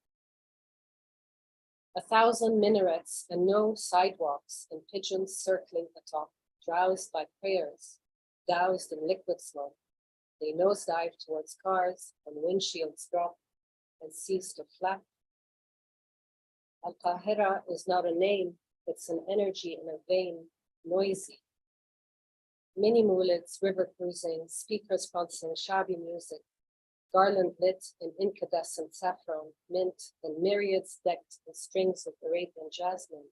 Speaker 7: 1,000 minarets and no sidewalks, and pigeons circling atop, drowsed by prayers, doused in liquid smoke. They nosedive towards cars, and windshields drop and cease to flap. Al-Qahira is not a name, it's an energy in a vein, noisy. Mini moolids, river cruising, speakers pulsing shabby music, garland lit in incandescent saffron, mint, and myriads decked in strings of Arabian jasmine.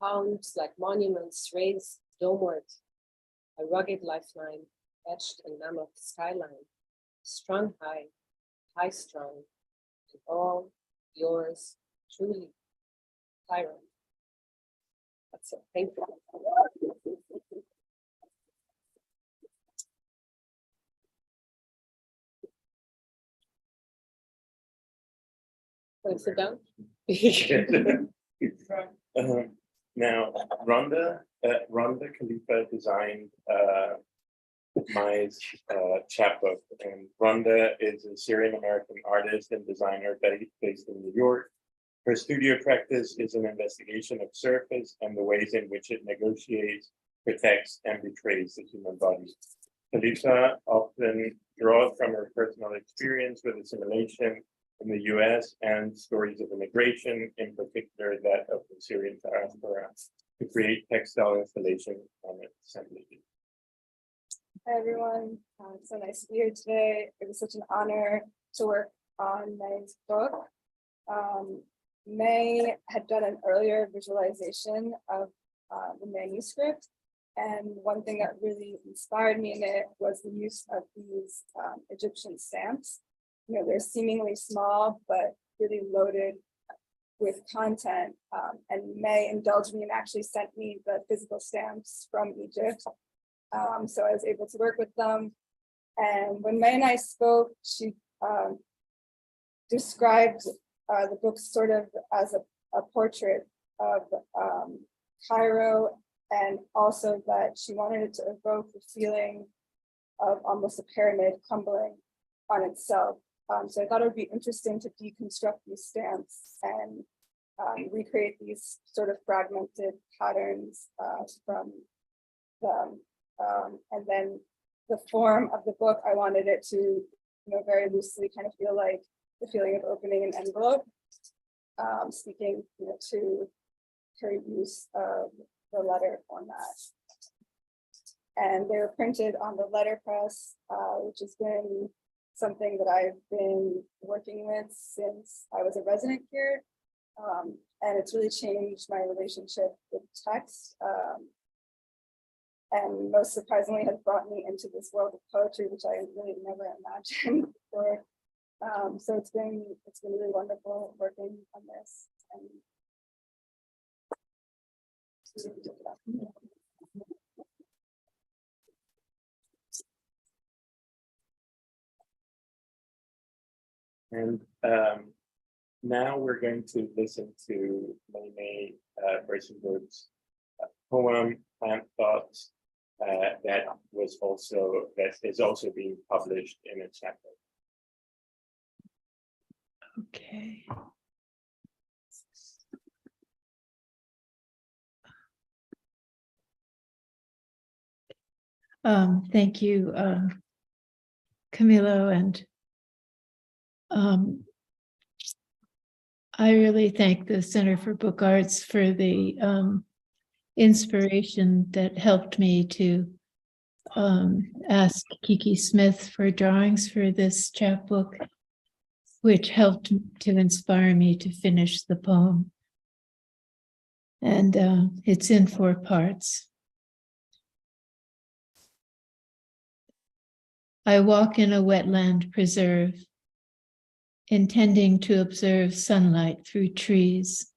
Speaker 7: Palms like monuments raised domeward, a rugged lifeline etched in mammoth skyline, strung high, high strung, and all yours truly, Cairo. That's it. Thank you. Sit down.
Speaker 2: Now, Rhonda Khalifeh designed Mai's chapbook, and Rhonda is a Syrian-American artist and designer based in New York. Her studio practice is an investigation of surface and the ways in which it negotiates, protects, and betrays the human body. Khalifeh often draws from her personal experience with assimilation in the US and stories of immigration, in particular that of the Syrian diaspora, to create textile installation and assembly.
Speaker 8: Hi everyone, it's so nice to be here today. It was such an honor to work on Mei's book. Mei had done an earlier visualization of the manuscript, and one thing that really inspired me in it was the use of these Egyptian stamps. You know, they're seemingly small, but really loaded with content. And Mei indulged me and actually sent me the physical stamps from Egypt. So I was able to work with them. And when Mei and I spoke, she described the book sort of as a portrait of Cairo, and also that she wanted it to evoke the feeling of almost a pyramid crumbling on itself. So I thought it would be interesting to deconstruct these stamps and recreate these sort of fragmented patterns from the And then the form of the book, I wanted it to, very loosely kind of feel like the feeling of opening an envelope, speaking, to her use of the letter format. And they were printed on the letterpress, which has been something that I've been working with since I was a resident here. And it's really changed my relationship with text. And most surprisingly has brought me into this world of poetry, which I really never imagined before. So it's been really wonderful working on this.
Speaker 2: And now we're going to listen to Mei Mei Berssenbrugge's poem Plant Thoughts that is also being published in a chapbook.
Speaker 5: Okay. Thank you, Camilo, and I really thank the Center for Book Arts for the inspiration that helped me to ask Kiki Smith for drawings for this chapbook, which helped to inspire me to finish the poem. And it's in 4 parts. I walk in a wetland preserve, intending to observe sunlight through trees.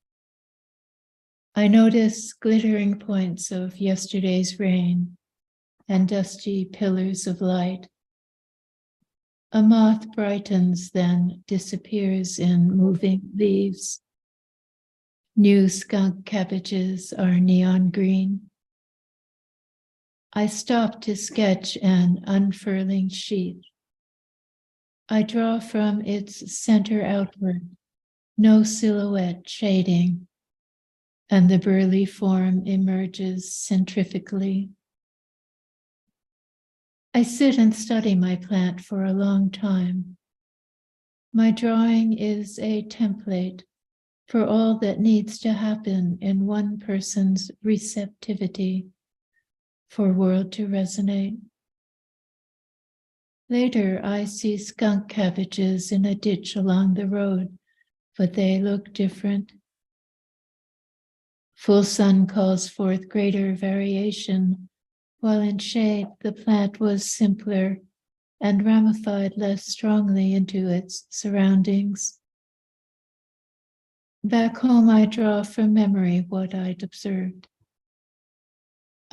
Speaker 5: I notice glittering points of yesterday's rain and dusty pillars of light. A moth brightens, then disappears in moving leaves. New skunk cabbages are neon green. I stop to sketch an unfurling sheath. I draw from its center outward, no silhouette shading, and the burly form emerges centrifugally. I sit and study my plant for a long time. My drawing is a template for all that needs to happen in one person's receptivity for world to resonate. Later, I see skunk cabbages in a ditch along the road, but they look different. Full sun calls forth greater variation, while in shade the plant was simpler and ramified less strongly into its surroundings. Back home, I draw from memory what I'd observed.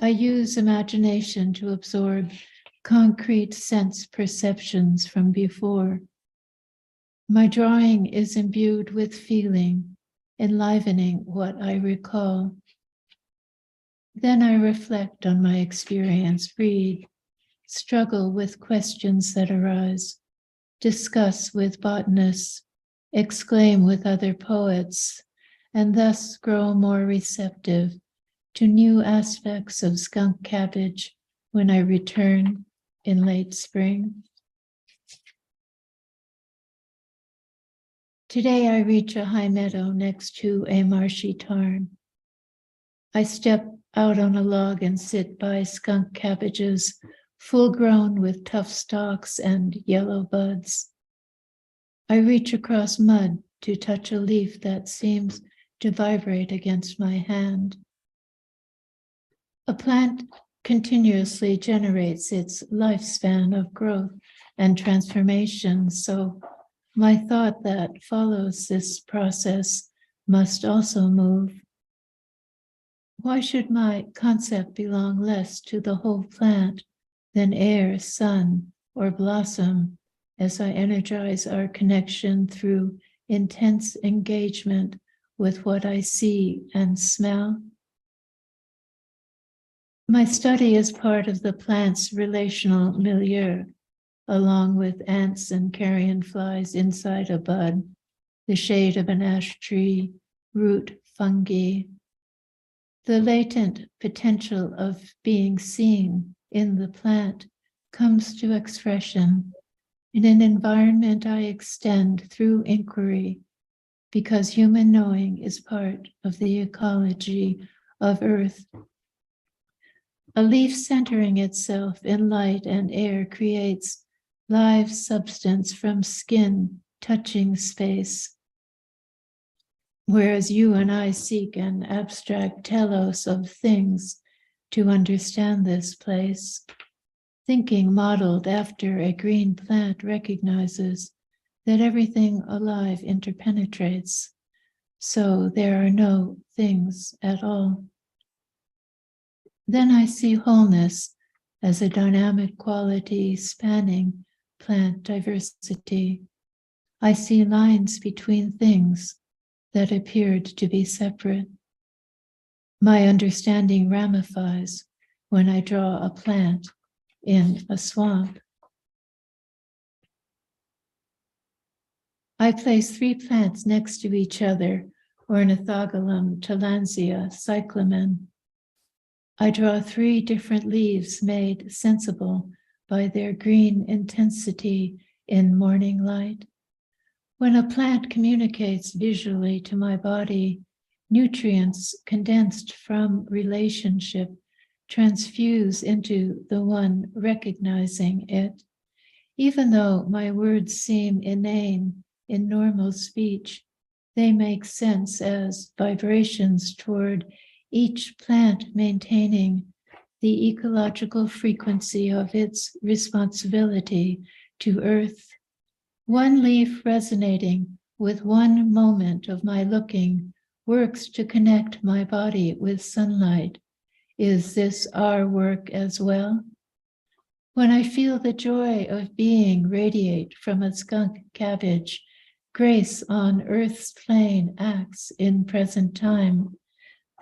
Speaker 5: I use imagination to absorb concrete sense perceptions from before. My drawing is imbued with feeling, enlivening what I recall. Then I reflect on my experience, read, struggle with questions that arise, discuss with botanists, exclaim with other poets, and thus grow more receptive to new aspects of skunk cabbage when I return in late spring. Today I reach a high meadow next to a marshy tarn. I step out on a log and sit by skunk cabbages, full grown with tough stalks and yellow buds. I reach across mud to touch a leaf that seems to vibrate against my hand. A plant continuously generates its lifespan of growth and transformation, so my thought that follows this process must also move. Why should my concept belong less to the whole plant than air, sun, or blossom as I energize our connection through intense engagement with what I see and smell? My study is part of the plant's relational milieu, along with ants and carrion flies inside a bud, the shade of an ash tree, root fungi. The latent potential of being seen in the plant comes to expression in an environment I extend through inquiry, because human knowing is part of the ecology of Earth. A leaf centering itself in light and air creates live substance from skin touching space, whereas you and I seek an abstract telos of things to understand this place. Thinking modeled after a green plant recognizes that everything alive interpenetrates, so there are no things at all. Then I see wholeness as a dynamic quality spanning plant diversity. I see lines between things that appeared to be separate. My understanding ramifies when I draw a plant in a swamp. I place 3 plants next to each other, Ornithogalum, Tillandsia, Cyclamen. I draw 3 different leaves made sensible by their green intensity in morning light. When a plant communicates visually to my body, nutrients condensed from relationship transfuse into the one recognizing it. Even though my words seem inane in normal speech, they make sense as vibrations toward each plant maintaining the ecological frequency of its responsibility to Earth. One leaf resonating with one moment of my looking works to connect my body with sunlight. Is this our work as well? When I feel the joy of being radiate from a skunk cabbage, grace on Earth's plane acts in present time.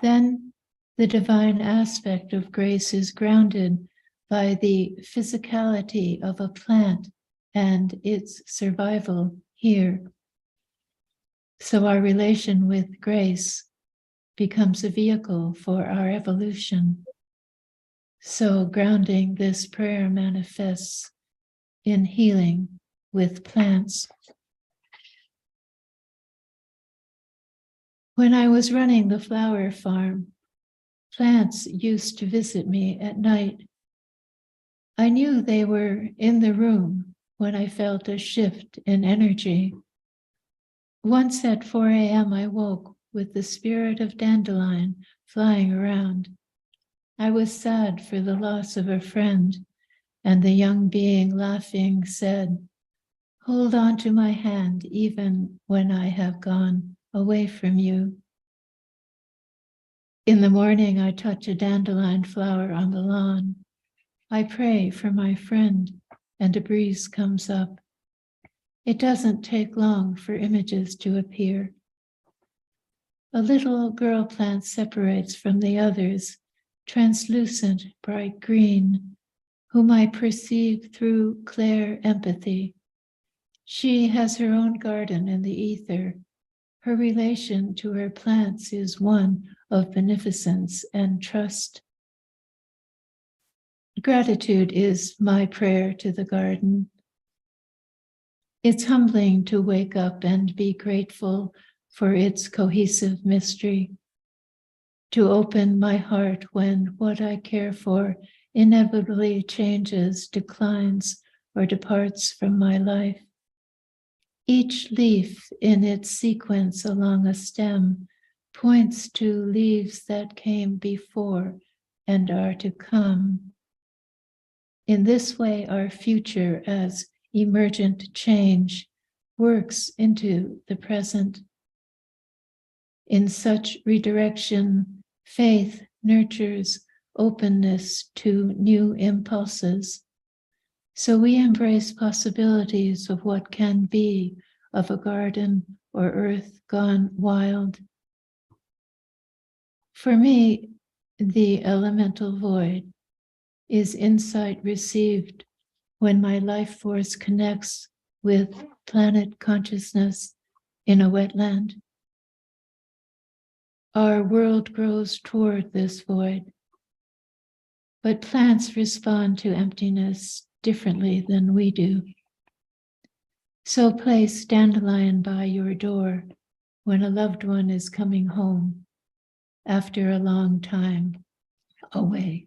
Speaker 5: Then the divine aspect of grace is grounded by the physicality of a plant and its survival here. So our relation with grace becomes a vehicle for our evolution. So grounding this prayer manifests in healing with plants. When I was running the flower farm, plants used to visit me at night. I knew they were in the room when I felt a shift in energy. Once at 4 a.m., I woke with the spirit of dandelion flying around. I was sad for the loss of a friend, and the young being laughing said, "Hold on to my hand even when I have gone away from you." In the morning, I touch a dandelion flower on the lawn. I pray for my friend, and a breeze comes up. It doesn't take long for images to appear. A little girl plant separates from the others, translucent, bright green, whom I perceive through clear empathy. She has her own garden in the ether. Her relation to her plants is one of beneficence and trust. Gratitude is my prayer to the garden. It's humbling to wake up and be grateful for its cohesive mystery, to open my heart when what I care for inevitably changes, declines, or departs from my life. Each leaf in its sequence along a stem points to leaves that came before and are to come. In this way, our future as emergent change works into the present. In such redirection, faith nurtures openness to new impulses. So we embrace possibilities of what can be of a garden or earth gone wild. For me, the elemental void is insight received when my life force connects with planet consciousness in a wetland. Our world grows toward this void, but plants respond to emptiness differently than we do. So place dandelion by your door when a loved one is coming home after a long time away.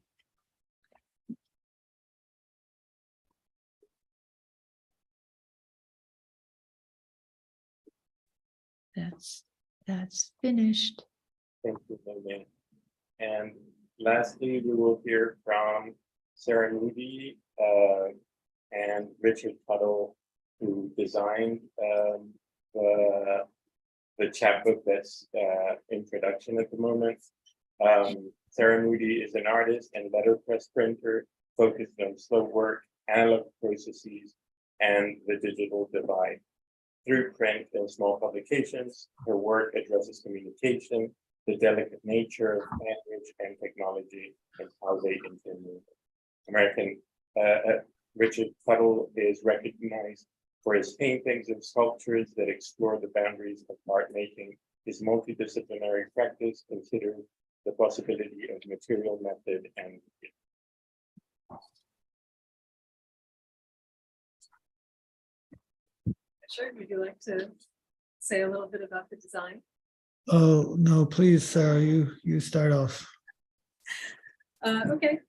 Speaker 5: That's finished.
Speaker 2: Thank you, Mei Mei. And lastly, we will hear from Sarah Moody and Richard Tuttle, who designed the chapbook that's in production at the moment. Sarah Moody is an artist and letterpress printer focused on slow work, analog processes, and the digital divide. Through print and small publications, her work addresses communication, the delicate nature of language and technology, and how they intermove. Richard Tuttle is recognized for his paintings and sculptures that explore the boundaries of art making. His multidisciplinary practice considers the possibility of material method and
Speaker 7: Sure, would you like to say a little bit about the design?
Speaker 9: Oh, no, please, Sarah, you start off.
Speaker 7: Okay.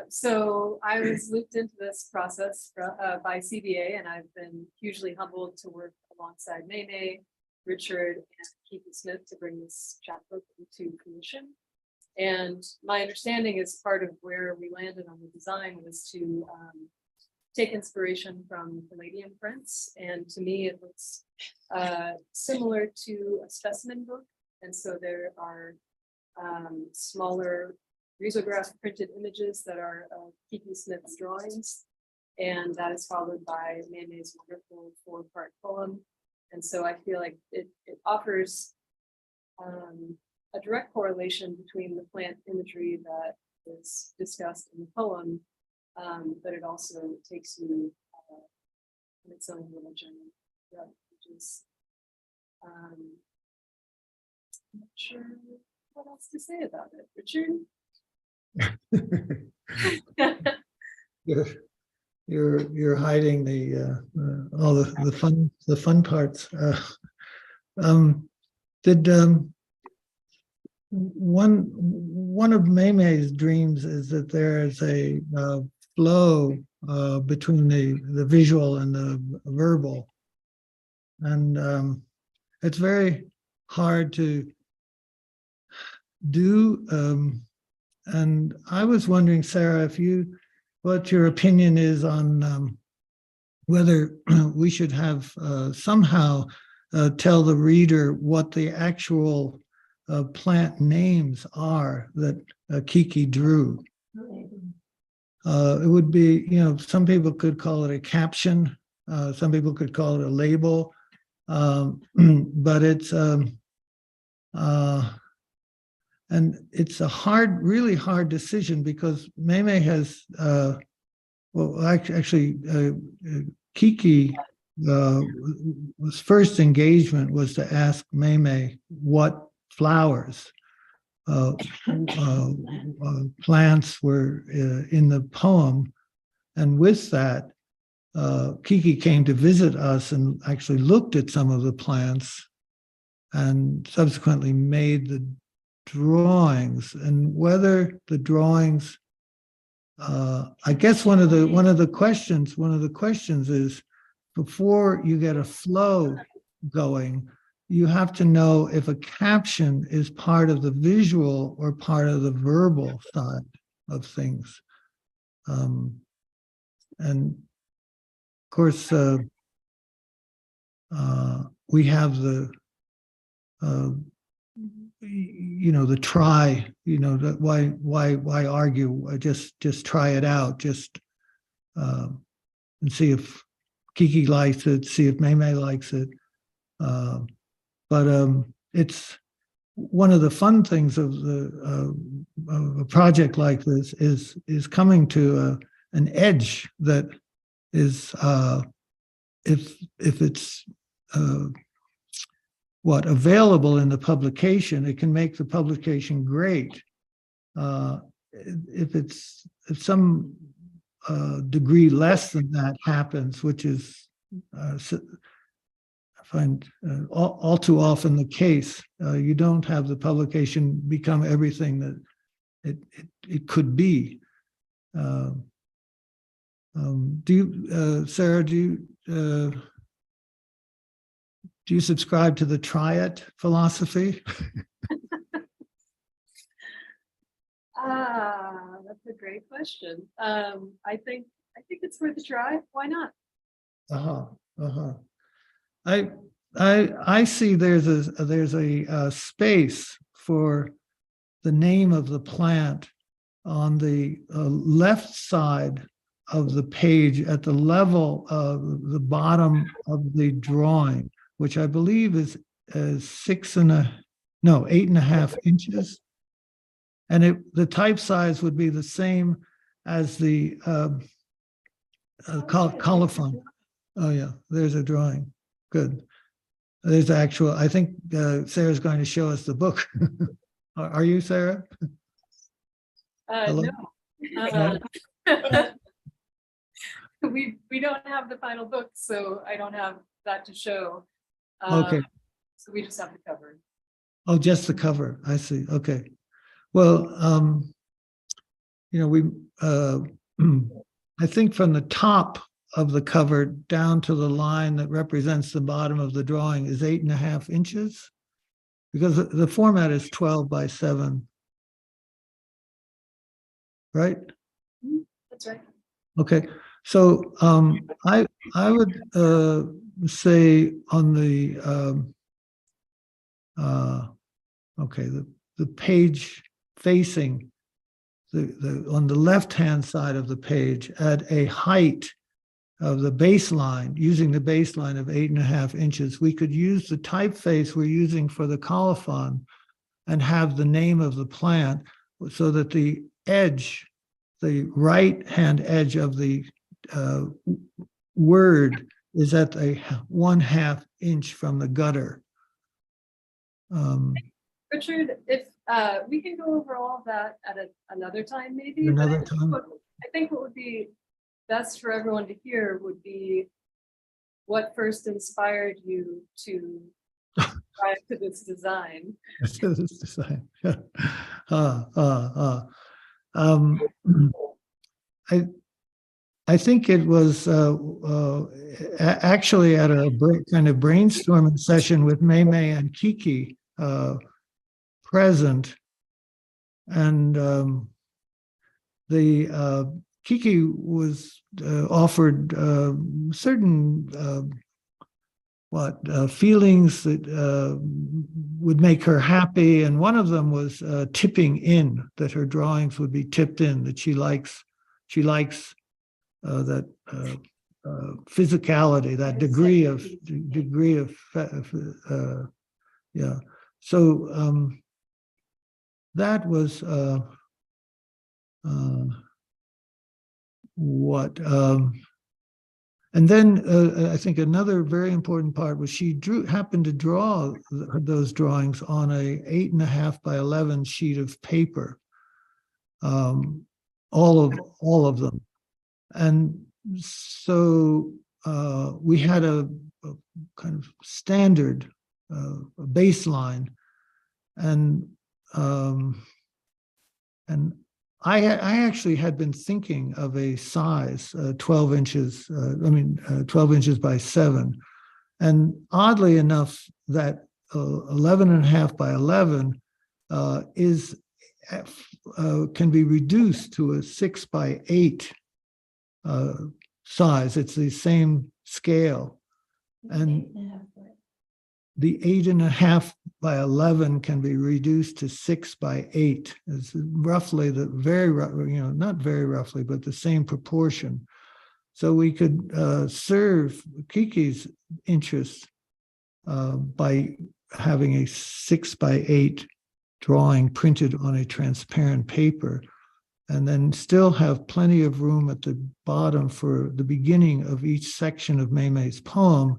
Speaker 7: So I was looped into this process by CBA, and I've been hugely humbled to work alongside Mei Mei, Richard, and Kiki Smith to bring this chapbook into fruition. And my understanding is part of where we landed on the design was to take inspiration from Palladium prints. And to me, it looks similar to a specimen book. And so there are smaller risograph printed images that are Kiki Smith's drawings. And that is followed by Mei Mei's wonderful 4-part poem. And so I feel like it offers a direct correlation between the plant imagery that is discussed in the poem, but it also takes you in its own little journey, which is I'm not sure what else to say about it. Richard?
Speaker 9: You're hiding the all the fun parts. One of Mei Mei's dreams is that there is a flow between the visual and the verbal, and it's very hard to do. And I was wondering, Sarah, what your opinion is on whether we should have somehow tell the reader what the actual plant names are that Kiki drew. It would be, some people could call it a caption, some people could call it a label, but it's and it's a really hard decision because Mei Mei has, Kiki was first engagement was to ask Mei Mei what flowers, plants were in the poem. And with that, Kiki came to visit us and actually looked at some of the plants and subsequently made the drawings. And whether the drawings, I guess one of the questions is, before you get a flow going, you have to know if a caption is part of the visual or part of the verbal side of things. And of course, we have the the try, that why argue? Just try it out, and see if Kiki likes it, see if Mei Mei likes it. But it's one of the fun things of a project like this is coming to an edge that is, if it's available in the publication, it can make the publication great. if some degree less than that happens, which is I find all too often the case, you don't have the publication become everything that it could be. Do you, Sarah? Do you subscribe to the try-it philosophy?
Speaker 7: That's a great question. I think it's worth a try. Why not?
Speaker 9: I see there's a space for the name of the plant on the left side of the page at the level of the bottom of the drawing, which I believe is 8.5 inches. And the type size would be the same as the colophon. Oh yeah, there's a drawing. Good. There's actual, I think Sarah's going to show us the book. Are you, Sarah?
Speaker 7: No. We don't have the final book, so I don't have that to show.
Speaker 9: Okay.
Speaker 7: So we just have the cover.
Speaker 9: Oh, just the cover. I see. Okay. Well, I think from the top of the cover down to the line that represents the bottom of the drawing is 8.5 inches, because the format is 12 by 7. Right?
Speaker 7: That's right.
Speaker 9: Okay. So I would say on the the page facing on the left-hand side of the page at a height of the baseline, using the baseline of 8.5 inches, we could use the typeface we're using for the colophon and have the name of the plant so that the edge, the right-hand edge of the word is at a 1/2 inch from the gutter.
Speaker 7: Richard, if we can go over all of that at another time, maybe.
Speaker 9: Another time?
Speaker 7: I think what would be best for everyone to hear would be what first inspired you to try to this design.
Speaker 9: This design. I think it was actually at a kind of brainstorming session with Mei Mei and Kiki present, and Kiki was offered certain feelings that would make her happy, and one of them was tipping in, that her drawings would be tipped in, that she likes that physicality, that degree of yeah. So that was and then I think another very important part was she happened to draw those drawings on a 8.5 by 11 sheet of paper, all of them, and so we had a kind of standard baseline, and I actually had been thinking of a size 12 inches, 12 inches by 7. And oddly enough, that 11.5 by 11 can be reduced to a 6 by 8 size. It's the same scale. And the 8.5 by 11 can be reduced to 6 by 8. It's roughly not very roughly, but the same proportion. So we could serve Kiki's interest by having a 6 by 8 drawing printed on a transparent paper, and then still have plenty of room at the bottom for the beginning of each section of Mei Mei's poem,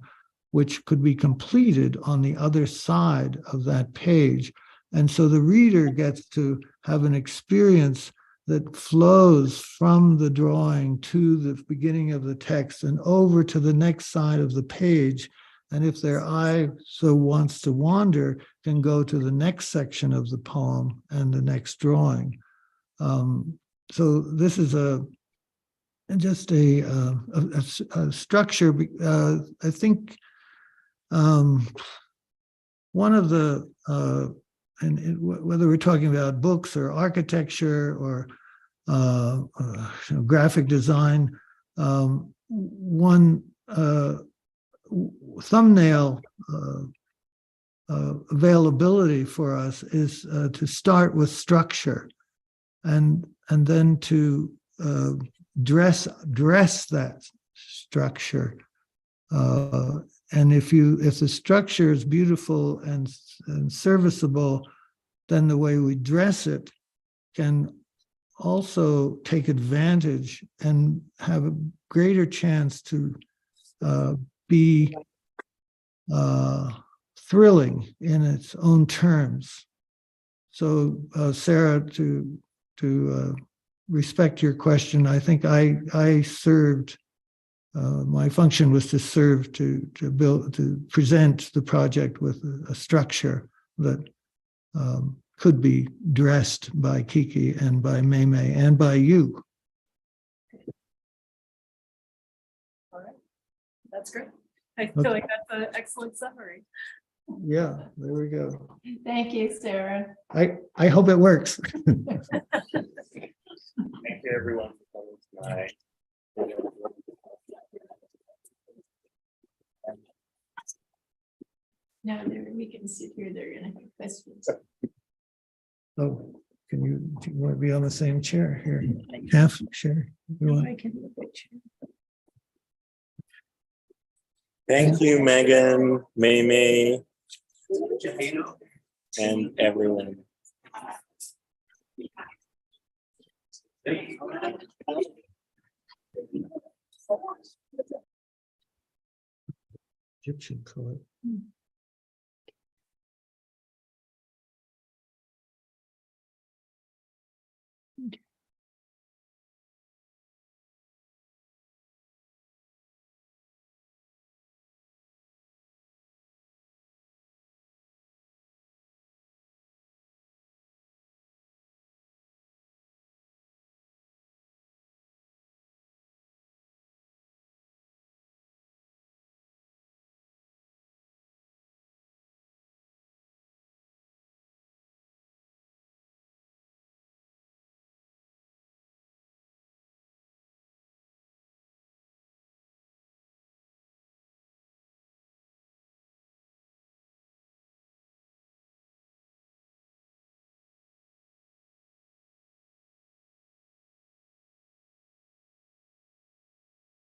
Speaker 9: which could be completed on the other side of that page. And so the reader gets to have an experience that flows from the drawing to the beginning of the text and over to the next side of the page. And if their eye so wants to wander, can go to the next section of the poem and the next drawing. So this is just a structure. I think one of the whether we're talking about books or architecture or graphic design, one thumbnail availability for us is to start with structure and then to dress that structure. And if the structure is beautiful and serviceable, then the way we dress it can also take advantage and have a greater chance to be thrilling in its own terms. So, Sarah, to respect your question, I think I served. My function was to serve to present the project with a structure that could be dressed by Kiki and by Mei Mei and by you.
Speaker 1: All right, that's great. I feel like that's an excellent summary.
Speaker 9: Yeah, there we go.
Speaker 5: Thank you, Sarah.
Speaker 9: I hope it works.
Speaker 2: Thank you, everyone, for coming tonight.
Speaker 5: Now we can sit here, they're gonna have questions.
Speaker 9: Oh, do you want to be on the same chair here? Half, sure. You want-
Speaker 5: I can look at you.
Speaker 2: Thank you, Megan, Mei Mei, and everyone.
Speaker 9: Egyptian color.